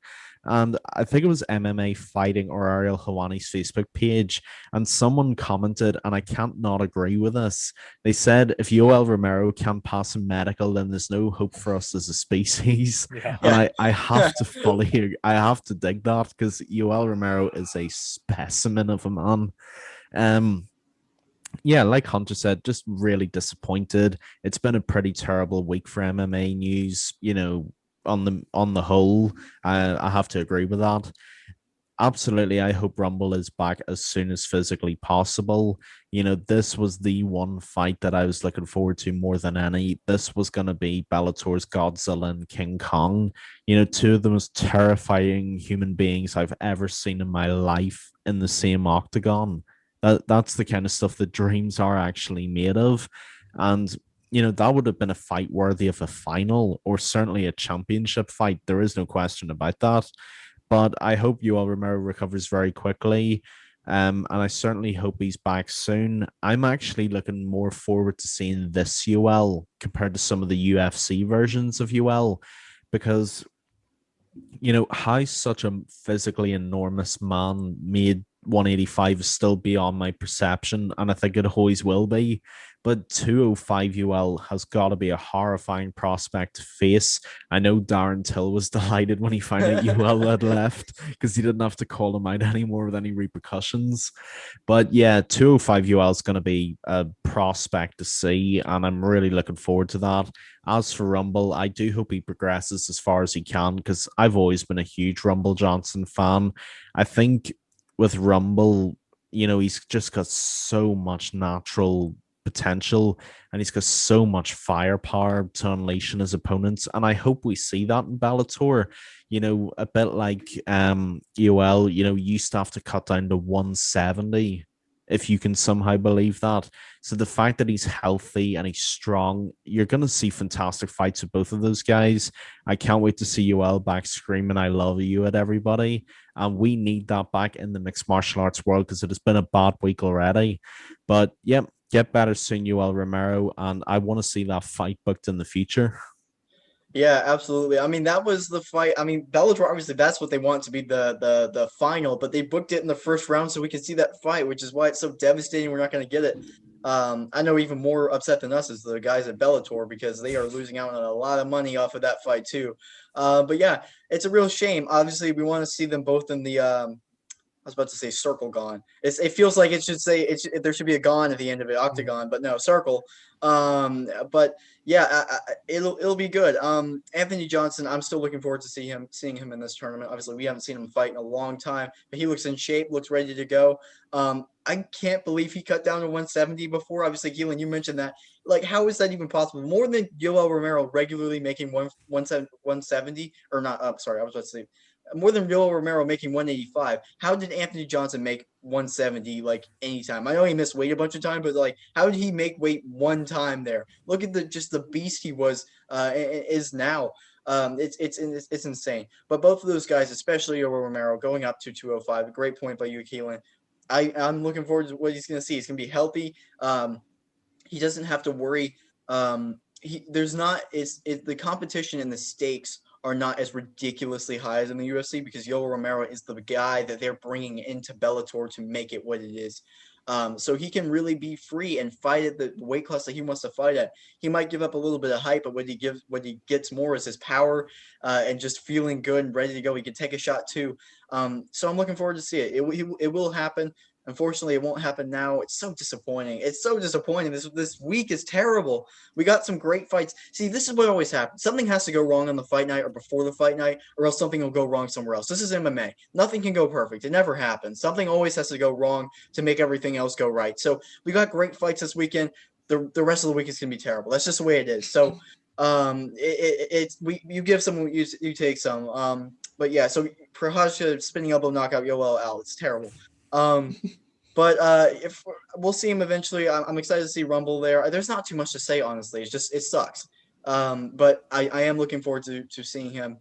And I think it was MMA Fighting or Ariel Helwani's Facebook page. And someone commented, and I can't not agree with this. They said, if Yoel Romero can't pass a medical, then there's no hope for us as a species. Yeah. And I have to I have to dig that because Yoel Romero is a specimen of a man. Yeah, like Hunter said, just really disappointed. It's been a pretty terrible week for MMA news, on the whole. I have to agree with that. Absolutely, I hope Rumble is back as soon as physically possible. This was the one fight that I was looking forward to more than any. This was going to be Bellator's Godzilla and King Kong. Two of the most terrifying human beings I've ever seen in my life in the same octagon. That's the kind of stuff that dreams are actually made of. And, that would have been a fight worthy of a final or certainly a championship fight. There is no question about that. But I hope Yoel Romero recovers very quickly. And I certainly hope he's back soon. I'm actually looking more forward to seeing this UL compared to some of the UFC versions of UL, because how such a physically enormous man made 185 still beyond my perception, and I think it always will be. But 205 UL has got to be a horrifying prospect to face. I know Darren Till was delighted when he found out UL had left because he didn't have to call him out anymore with any repercussions. But yeah, 205 UL is going to be a prospect to see, and I'm really looking forward to that. As for Rumble, I do hope he progresses as far as he can because I've always been a huge Rumble Johnson fan. I think with Rumble, he's just got so much natural potential and he's got so much firepower to unleash on his opponents. And I hope we see that in Bellator. A bit like UL, used to have to cut down to 170 if you can somehow believe that. So the fact that he's healthy and he's strong, you're going to see fantastic fights with both of those guys. I can't wait to see UL back screaming, I love you at everybody. And we need that back in the mixed martial arts world because it has been a bad week already. But yeah, get better soon, UL Romero. And I want to see that fight booked in the future. Yeah, absolutely. I mean, that was the fight. I mean, Bellator, obviously, that's what they want to be the final, but they booked it in the first round so we can see that fight, which is why it's so devastating. We're not going to get it. I know even more upset than us is the guys at Bellator because they are losing out on a lot of money off of that fight too. But yeah, it's a real shame. Obviously, we want to see them both in the I was about to say circle gone. It feels like it should say there should be a gone at the end of it, octagon, but no, circle. But yeah, it'll be good. Anthony Johnson, I'm still looking forward to seeing him in this tournament. Obviously, we haven't seen him fight in a long time, but he looks in shape, looks ready to go. I can't believe he cut down to 170 before. Obviously, Keelan, you mentioned that. Like, how is that even possible? More than Yoel Romero regularly making 170 or not? Sorry, I was about to say more than Yoel Romero making 185. How did Anthony Johnson make 170 like anytime? I know he missed weight a bunch of times, but like, how did he make weight one time there? Look at the beast he was is now. It's insane. But both of those guys, especially Yoel Romero, going up to 205. Great point by you, Keelan. I'm looking forward to what he's going to see. He's going to be healthy. He doesn't have to worry. There's not the competition and the stakes are not as ridiculously high as in the UFC because Yoel Romero is the guy that they're bringing into Bellator to make it what it is. So he can really be free and fight at the weight class that he wants to fight at. He might give up a little bit of hype, but what he gets more is his power and just feeling good and ready to go. He can take a shot too. So I'm looking forward to see it. It will happen. Unfortunately, it won't happen now. It's so disappointing. It's so disappointing. This week is terrible. We got some great fights. See, this is what always happens. Something has to go wrong on the fight night or before the fight night, or else something will go wrong somewhere else. This is MMA. Nothing can go perfect. It never happens. Something always has to go wrong to make everything else go right. So we got great fights this weekend. The rest of the week is gonna be terrible. That's just the way it is. So you give some, you take some. But yeah, so Prohaska spinning elbow knockout Yoel out. It's terrible. But if we'll see him eventually, I'm excited to see Rumble there. There's not too much to say, honestly. It's just it sucks. But I am looking forward to seeing him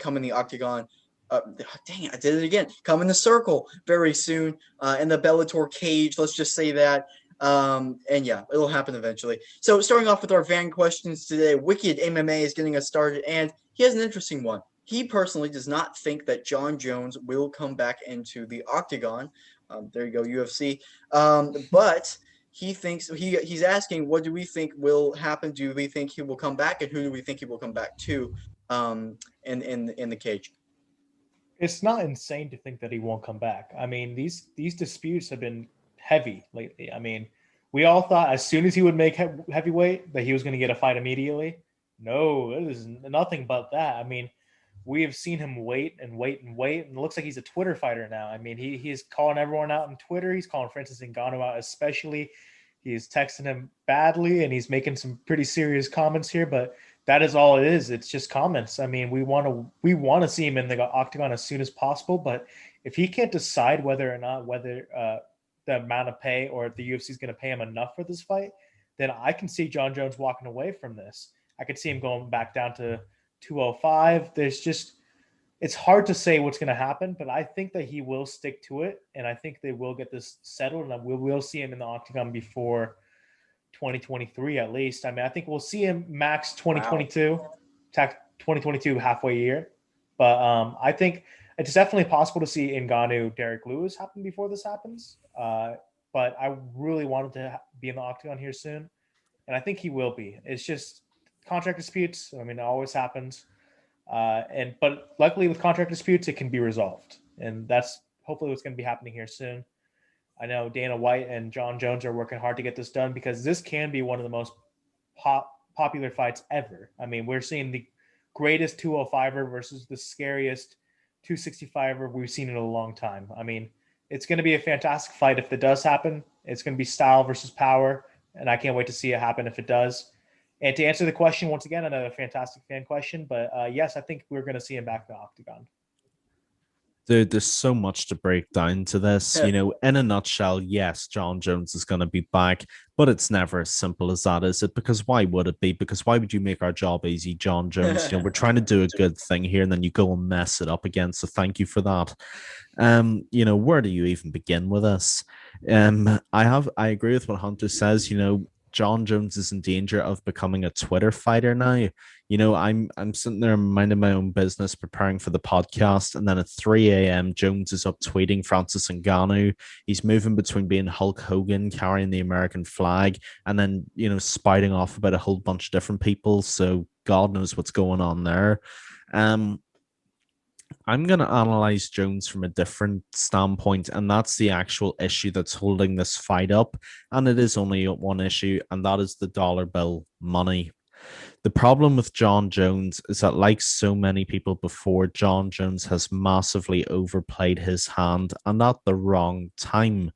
come in the octagon. Dang it, I did it again. Come in the circle very soon in the Bellator cage. Let's just say that. And yeah, it'll happen eventually. So starting off with our fan questions today, Wicked MMA is getting us started, and he has an interesting one. He personally does not think that John Jones will come back into the octagon. There you go, UFC. But he thinks he's asking, what do we think will happen? Do we think he will come back, and who do we think he will come back to? In the cage. It's not insane to think that he won't come back. I mean, these disputes have been heavy lately. I mean, we all thought as soon as he would make heavyweight that he was going to get a fight immediately. No, it is nothing but that. I mean, we have seen him wait and wait and wait, and it looks like he's a Twitter fighter now. I mean, he's calling everyone out on Twitter. He's calling Francis Ngannou out especially. He's texting him badly, and he's making some pretty serious comments here, but that is all it is. It's just comments. I mean, we want to see him in the octagon as soon as possible, but if he can't decide whether the amount of pay or if the UFC is going to pay him enough for this fight, then I can see John Jones walking away from this. I could see him going back down to 205. it's hard to say what's going to happen, but I think that he will stick to it, and I think they will get this settled, and we will see him in the octagon before 2023 at least. I mean, I think we'll see him max 2022, 2022 halfway year, but I think it's definitely possible to see Ngannou, Derek Lewis happen before this happens. But I really wanted to be in the octagon here soon, and I think he will be. It's just contract disputes. I mean, it always happens. But luckily with contract disputes, it can be resolved, and that's hopefully what's going to be happening here soon. I know Dana White and John Jones are working hard to get this done because this can be one of the most popular fights ever. I mean, we're seeing the greatest 205er versus the scariest 265er we've seen in a long time. I mean, it's going to be a fantastic fight if it does happen. It's going to be style versus power, and I can't wait to see it happen if it does. And to answer the question, once again, another fantastic fan question, but yes, I think we're going to see him back in the octagon. Dude, there's so much to break down to this. In a nutshell, yes, John Jones is going to be back, but it's never as simple as that, is it? Because why would it be? Because why would you make our job easy, John Jones? We're trying to do a good thing here, and then you go and mess it up again. So thank you for that. Where do you even begin with this? I agree with what Hunter says. John Jones is in danger of becoming a Twitter fighter now. I'm sitting there minding my own business, preparing for the podcast, and then at 3 a.m. Jones is up tweeting Francis Ngannou. He's moving between being Hulk Hogan, carrying the American flag, and then spouting off about a whole bunch of different people. So God knows what's going on there. I'm going to analyze Jones from a different standpoint, and that's the actual issue that's holding this fight up. And it is only one issue, and that is the dollar bill money. The problem with John Jones is that, like so many people before, John Jones has massively overplayed his hand, and at the wrong time.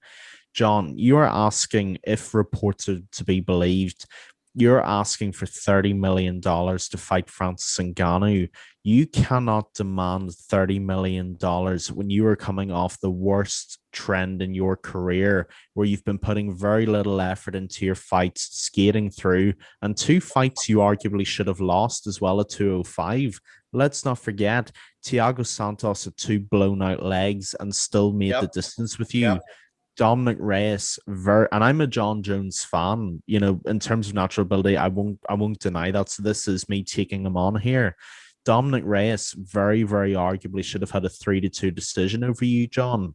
John, you are asking, if reports are to be believed, you're asking for $30 million to fight Francis Ngannou. You cannot demand $30 million when you are coming off the worst trend in your career, where you've been putting very little effort into your fights, skating through, and 2 fights you arguably should have lost as well at 205. Let's not forget, Thiago Santos had 2 blown out legs and still made the distance with you. Dominic Reyes, and I'm a John Jones fan, in terms of natural ability, I won't deny that. So this is me taking him on here. Dominic Reyes very, very arguably should have had a 3-2 decision over you, John.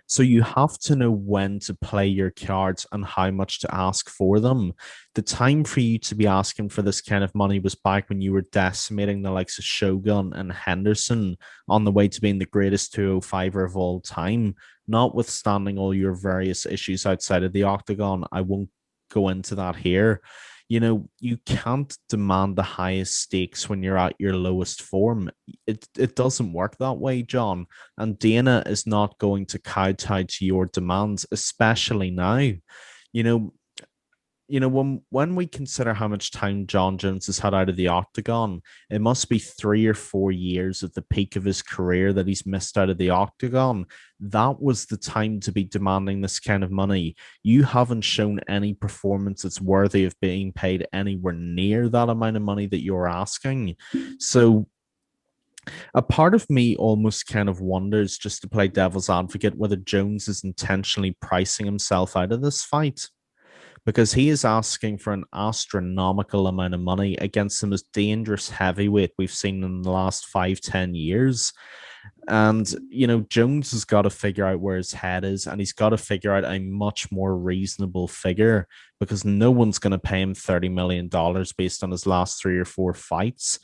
So you have to know when to play your cards and how much to ask for them. The time for you to be asking for this kind of money was back when you were decimating the likes of Shogun and Henderson on the way to being the greatest 205er of all time, notwithstanding all your various issues outside of the octagon. I won't go into that here. You can't demand the highest stakes when you're at your lowest form. It doesn't work that way, John. And Dana is not going to kowtow to your demands, especially now. When we consider how much time John Jones has had out of the octagon, it must be 3 or 4 years at the peak of his career that he's missed out of the octagon. That was the time to be demanding this kind of money. You haven't shown any performance that's worthy of being paid anywhere near that amount of money that you're asking. So a part of me almost kind of wonders, just to play devil's advocate, whether Jones is intentionally pricing himself out of this fight, because he is asking for an astronomical amount of money against the most dangerous heavyweight we've seen in the last 5-10 years. And, Jones has got to figure out where his head is, and he's got to figure out a much more reasonable figure, because no one's going to pay him $30 million based on his last 3 or 4 fights.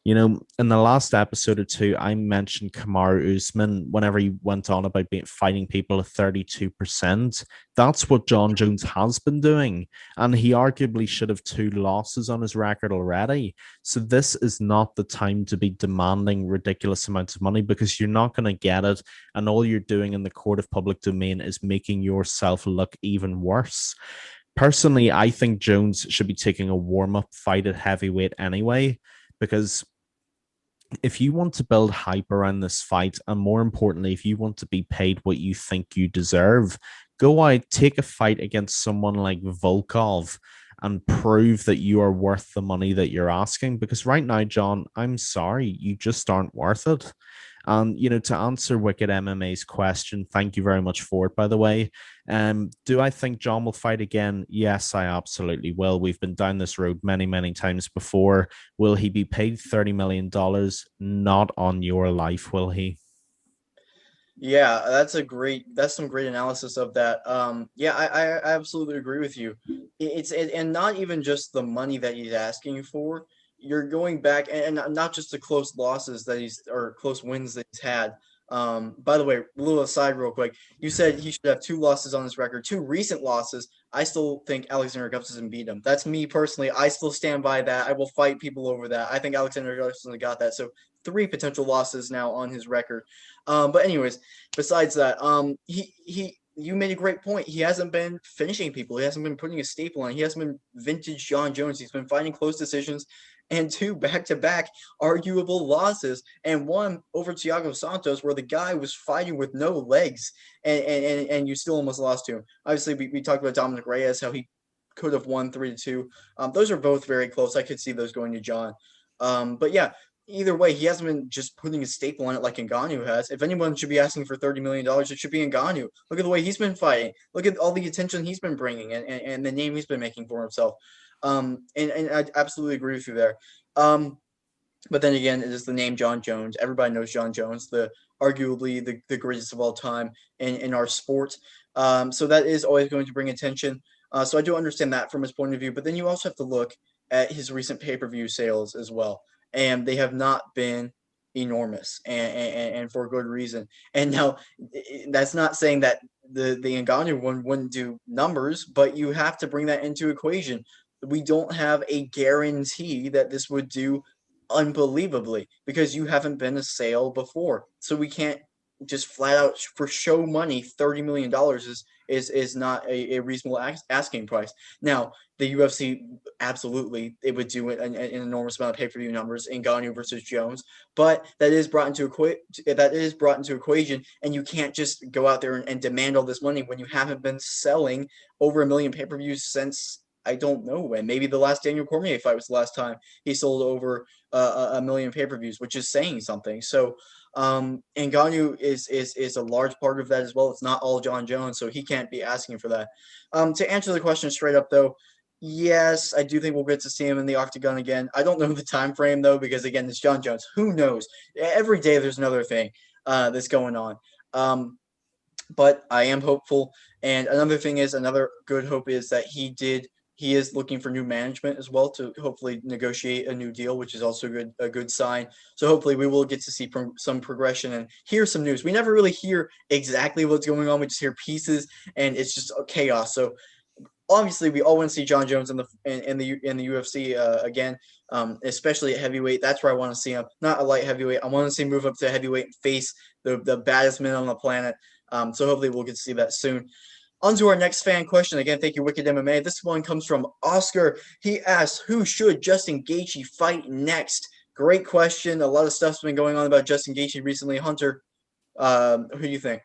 In the last episode or 2, I mentioned Kamaru Usman whenever he went on about fighting people at 32%. That's what John Jones has been doing. And he arguably should have 2 losses on his record already. So this is not the time to be demanding ridiculous amounts of money, because you're not going to get it. And all you're doing in the court of public domain is making yourself look even worse. Personally, I think Jones should be taking a warm-up fight at heavyweight anyway, because if you want to build hype around this fight, and more importantly, if you want to be paid what you think you deserve, go out, take a fight against someone like Volkov, and prove that you are worth the money that you're asking. Because right now, John, I'm sorry, you just aren't worth it. And to answer Wicked MMA's question, thank you very much for it, by the way. Do I think John will fight again? Yes, I absolutely will. We've been down this road many, many times before. Will he be paid $30 million? Not on your life, will he? Yeah, that's some great analysis of that. Yeah, I absolutely agree with you. And not even just the money that he's asking for. You're going back and not just the close losses that he's or close wins that he's had. By the way, a little aside real quick. You said he should have two losses on his record, two recent losses. I still think Alexander Gustafsson beat him. That's me personally. I still stand by that. I will fight people over that. I think Alexander Gustafsson got that. So three potential losses now on his record. But anyways, besides that, you made a great point. He hasn't been finishing people. He hasn't been putting a staple on. He hasn't been vintage John Jones. He's been fighting close decisions and two back-to-back arguable losses, and one over Thiago Santos where the guy was fighting with no legs and you still almost lost to him. Obviously, we talked about Dominic Reyes, how he could have won 3-2. Those are both very close. I could see those going to John. But yeah, either way, he hasn't been just putting a staple on it like Ngannou has. If anyone should be asking for $30 million, it should be Ngannou. Look at the way he's been fighting. Look at all the attention he's been bringing and the name he's been making for himself. And I absolutely agree with you there. But then again, it is the name John Jones. Everybody knows John Jones, arguably the greatest of all time in our sport. So that is always going to bring attention. So I do understand that from his point of view. But then you also have to look at his recent pay-per-view sales as well. And they have not been enormous, and for good reason. And now that's not saying that the Ngannou one wouldn't do numbers, but you have to bring that into equation. We don't have a guarantee that this would do unbelievably because you haven't been a sale before. So we can't just flat out for show money. $30 million is not a reasonable asking price. Now the UFC absolutely it would do an enormous amount of pay-per-view numbers in Ngannou versus Jones, but that is brought into equation, and you can't just go out there and demand all this money when you haven't been selling over 1 million pay-per-views since I don't know when. Maybe the last Daniel Cormier fight was the last time he sold over 1 million pay-per-views, which is saying something. So Ngannou is a large part of that as well. It's not all John Jones, so he can't be asking for that. To answer the question straight up, though, yes, I do think we'll get to see him in the octagon again. I don't know the time frame though, because again, it's John Jones. Who knows? Every day there's another thing that's going on. But I am hopeful. And another good hope is that he is looking for new management as well to hopefully negotiate a new deal, which is also a good sign. So hopefully we will get to see some progression and hear some news. We never really hear exactly what's going on. We just hear pieces, and it's just chaos. So obviously we all want to see John Jones in the UFC again, especially at heavyweight. That's where I want to see him. Not a light heavyweight. I want to see him move up to heavyweight and face the baddest man on the planet. So hopefully we'll get to see that soon. On to our next fan question. Again, thank you, Wicked MMA. This one comes from Oscar. He asks, who should Justin Gaethje fight next? Great question. A lot of stuff's been going on about Justin Gaethje recently. Hunter, who do you think?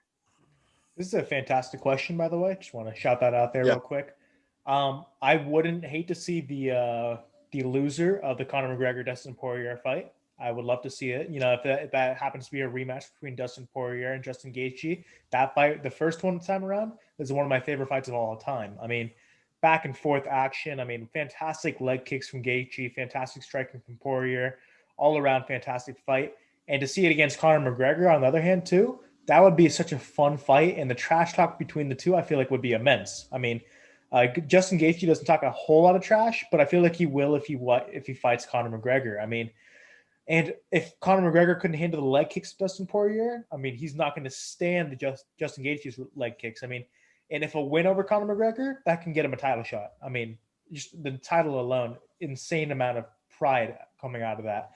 This is a fantastic question, by the way. Just want to shout that out there real quick. I wouldn't hate to see the loser of the Conor McGregor-Dustin Poirier fight. I would love to see it. If that happens to be a rematch between Dustin Poirier and Justin Gaethje, that fight, the first one time around, is one of my favorite fights of all time. I mean, back and forth action. I mean, fantastic leg kicks from Gaethje, fantastic striking from Poirier, all around fantastic fight. And to see it against Conor McGregor on the other hand too, that would be such a fun fight. And the trash talk between the two, I feel like would be immense. I mean, Justin Gaethje doesn't talk a whole lot of trash, but I feel like he will if he fights Conor McGregor. I mean, and if Conor McGregor couldn't handle the leg kicks of Dustin Poirier, I mean, he's not going to stand Justin Gaethje's leg kicks. I mean, and if a win over Conor McGregor, that can get him a title shot. I mean, just the title alone, insane amount of pride coming out of that.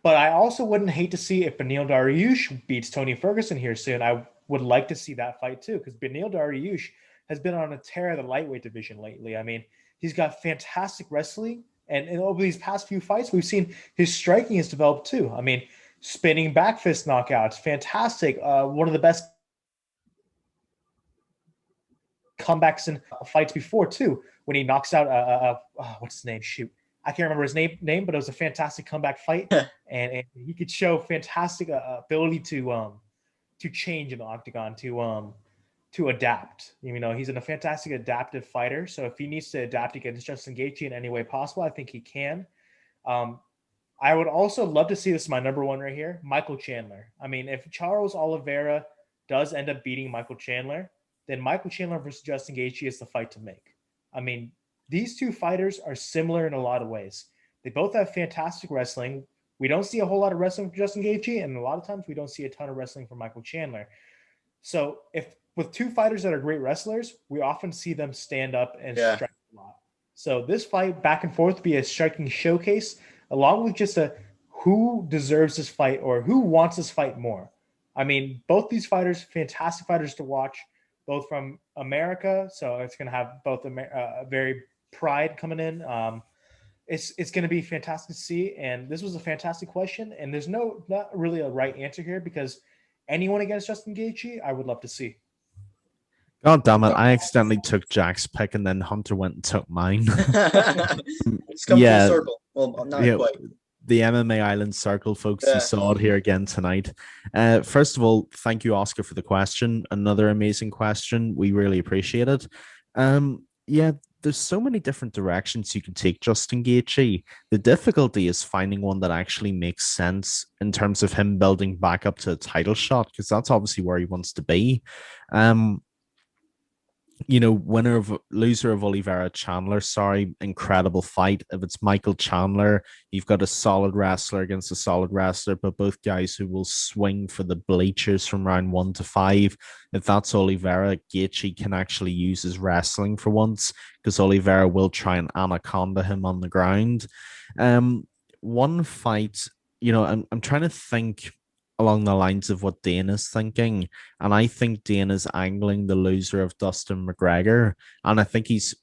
But I also wouldn't hate to see if Beneil Dariush beats Tony Ferguson here soon. I would like to see that fight too, because Beneil Dariush has been on a tear of the lightweight division lately. I mean, he's got fantastic wrestling. And over these past few fights, we've seen his striking has developed too. I mean, spinning back fist knockouts, fantastic. One of the best comebacks in fights before too, when he knocks out what's his name? Shoot, I can't remember his name, but it was a fantastic comeback fight, and he could show fantastic ability to change in the octagon, to adapt. You know, he's a fantastic adaptive fighter. So if he needs to adapt against Justin Gaethje in any way possible, I think he can. I would also love to see this. My number one right here, Michael Chandler. I mean, if Charles Oliveira does end up beating Michael Chandler, then Michael Chandler versus Justin Gaethje is the fight to make. I mean, these two fighters are similar in a lot of ways. They both have fantastic wrestling. We don't see a whole lot of wrestling for Justin Gaethje, and a lot of times we don't see a ton of wrestling for Michael Chandler. So if with two fighters that are great wrestlers, we often see them stand up and strike a lot. So this fight back and forth be a striking showcase, along with just a who deserves this fight or who wants this fight more. I mean, both these fighters, fantastic fighters to watch, both from America. So it's going to have both very pride coming in. It's going to be fantastic to see. And this was a fantastic question. And there's not really a right answer here, because anyone against Justin Gaethje, I would love to see. God damn it! I accidentally took Jack's pick, and then Hunter went and took mine. It's come full circle. Well, not quite. The MMA Island Circle, folks. You saw it here again tonight. First of all, thank you, Oscar, for the question. Another amazing question. We really appreciate it. There's so many different directions you can take Justin Gaethje. The difficulty is finding one that actually makes sense in terms of him building back up to a title shot, because that's obviously where he wants to be. Loser of Oliveira Chandler, incredible fight. If it's Michael Chandler, you've got a solid wrestler against a solid wrestler, but both guys who will swing for the bleachers from round 1 to 5. If that's Oliveira, Gaethje can actually use his wrestling for once, because Oliveira will try and anaconda him on the ground. One fight, I'm trying to think along the lines of what Dane is thinking. And I think Dane is angling the loser of Dustin McGregor. And I think he's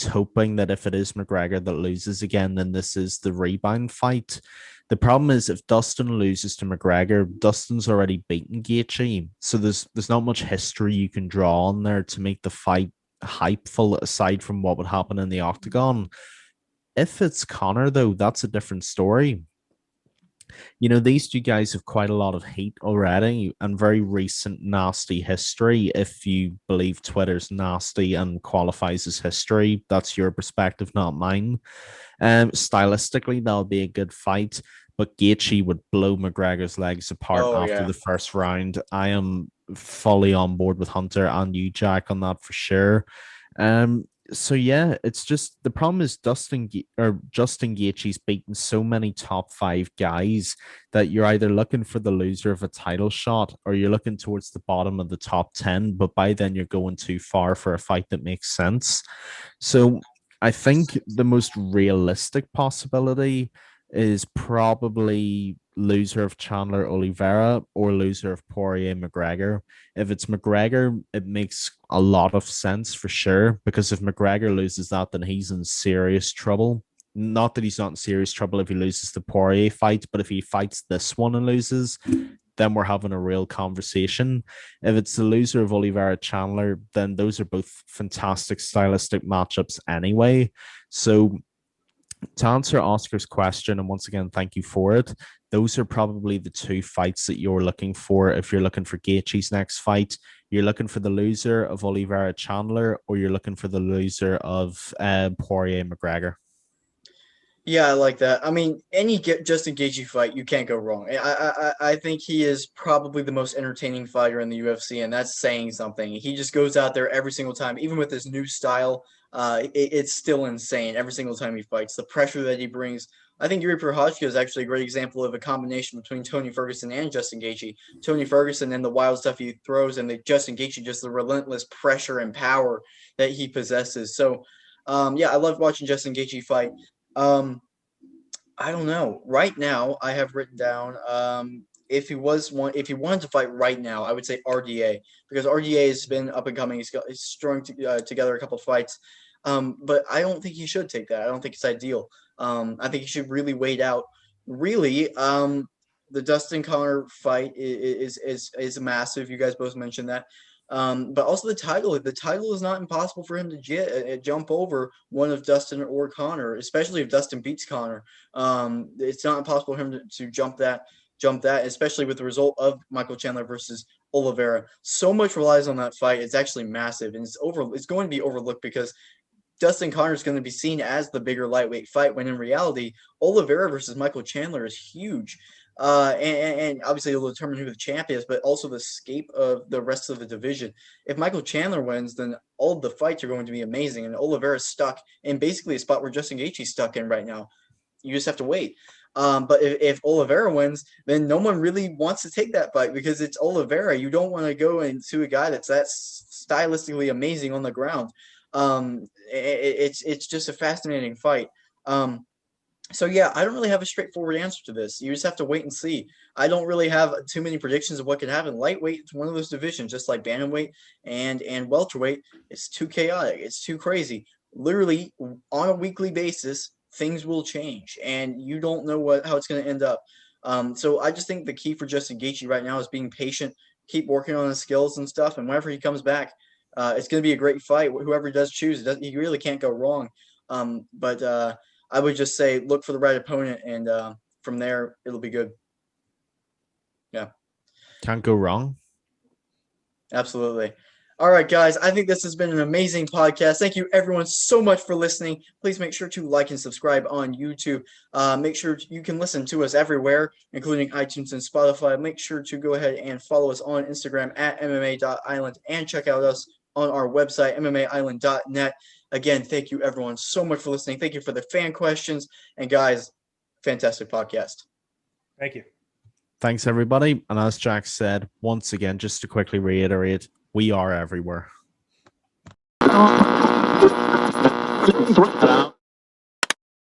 hoping that if it is McGregor that loses again, then this is the rebound fight. The problem is, if Dustin loses to McGregor, Dustin's already beaten Gaethje. So there's not much history you can draw on there to make the fight hypeful, aside from what would happen in the octagon. If it's Conor, though, that's a different story. These two guys have quite a lot of heat already and very recent nasty history. If you believe Twitter's nasty and qualifies as history, that's your perspective, not mine. Stylistically, that'll be a good fight, but Gaethje would blow McGregor's legs apart after the first round. I am fully on board with Hunter and you, Jack, on that for sure. It's just the problem is Justin Gaethje's beaten so many top 5 guys that you're either looking for the loser of a title shot or you're looking towards the bottom of the top 10, but by then you're going too far for a fight that makes sense. So I think the most realistic possibility is probably loser of Chandler Oliveira or loser of Poirier McGregor. If it's McGregor, it makes a lot of sense for sure, because if McGregor loses that, then he's in serious trouble. Not that he's not in serious trouble if he loses the Poirier fight, but if he fights this one and loses, then we're having a real conversation. If it's the loser of Oliveira Chandler, then those are both fantastic stylistic matchups anyway. So to answer Oscar's question, and once again, thank you for it, those are probably the two fights that you're looking for. If you're looking for Gaethje's next fight, you're looking for the loser of Oliveira Chandler, or you're looking for the loser of Poirier McGregor. Yeah, I like that. I mean, any Justin Gaethje fight, you can't go wrong. I think he is probably the most entertaining fighter in the UFC, and that's saying something. He just goes out there every single time, even with his new style. It's still insane every single time he fights. The pressure that he brings. I think Yuri Prochazka is actually a great example of a combination between Tony Ferguson and Justin Gaethje. Tony Ferguson and the wild stuff he throws, and Justin Gaethje just the relentless pressure and power that he possesses. So, I love watching Justin Gaethje fight. I don't know. Right now, I have written down if he wanted to fight right now, I would say RDA, because RDA has been up and coming. He's strung together a couple of fights, but I don't think he should take that. I don't think it's ideal. I think he should really wait out. Really, the Dustin Conor fight is massive. You guys both mentioned that. But also the title. The title is not impossible for him to jump over one of Dustin or Connor, especially if Dustin beats Connor. It's not impossible for him to jump that, especially with the result of Michael Chandler versus Oliveira. So much relies on that fight. It's actually massive, and it's going to be overlooked because Dustin Connor is going to be seen as the bigger lightweight fight, when in reality, Oliveira versus Michael Chandler is huge. And obviously it'll determine who the champ is, but also the scape of the rest of the division. If Michael Chandler wins, then all of the fights are going to be amazing, and Oliveira's stuck in basically a spot where Justin Gaethje's stuck in right now. You just have to wait. But if Oliveira wins, then no one really wants to take that fight because it's Oliveira. You don't want to go into a guy that's that stylistically amazing on the ground. It's just a fascinating fight. So yeah, I don't really have a straightforward answer to this. You just have to wait and see. I don't really have too many predictions of what could happen. Lightweight, it's one of those divisions, just like bantamweight and welterweight. It's too chaotic. It's too crazy. Literally, on a weekly basis, things will change, and you don't know how it's going to end up. So I just think the key for Justin Gaethje right now is being patient, keep working on his skills and stuff, and whenever he comes back, it's going to be a great fight. Whoever does choose, he really can't go wrong. But I would just say look for the right opponent, and from there, it'll be good. Yeah. Can't go wrong. Absolutely. All right, guys, I think this has been an amazing podcast. Thank you, everyone, so much for listening. Please make sure to like and subscribe on YouTube. Make sure you can listen to us everywhere, including iTunes and Spotify. Make sure to go ahead and follow us on Instagram at MMA.island and check out us on our website, MMAisland.net. Again, thank you, everyone, so much for listening. Thank you for the fan questions. And, guys, fantastic podcast. Thank you. Thanks, everybody. And as Jack said, once again, just to quickly reiterate, we are everywhere.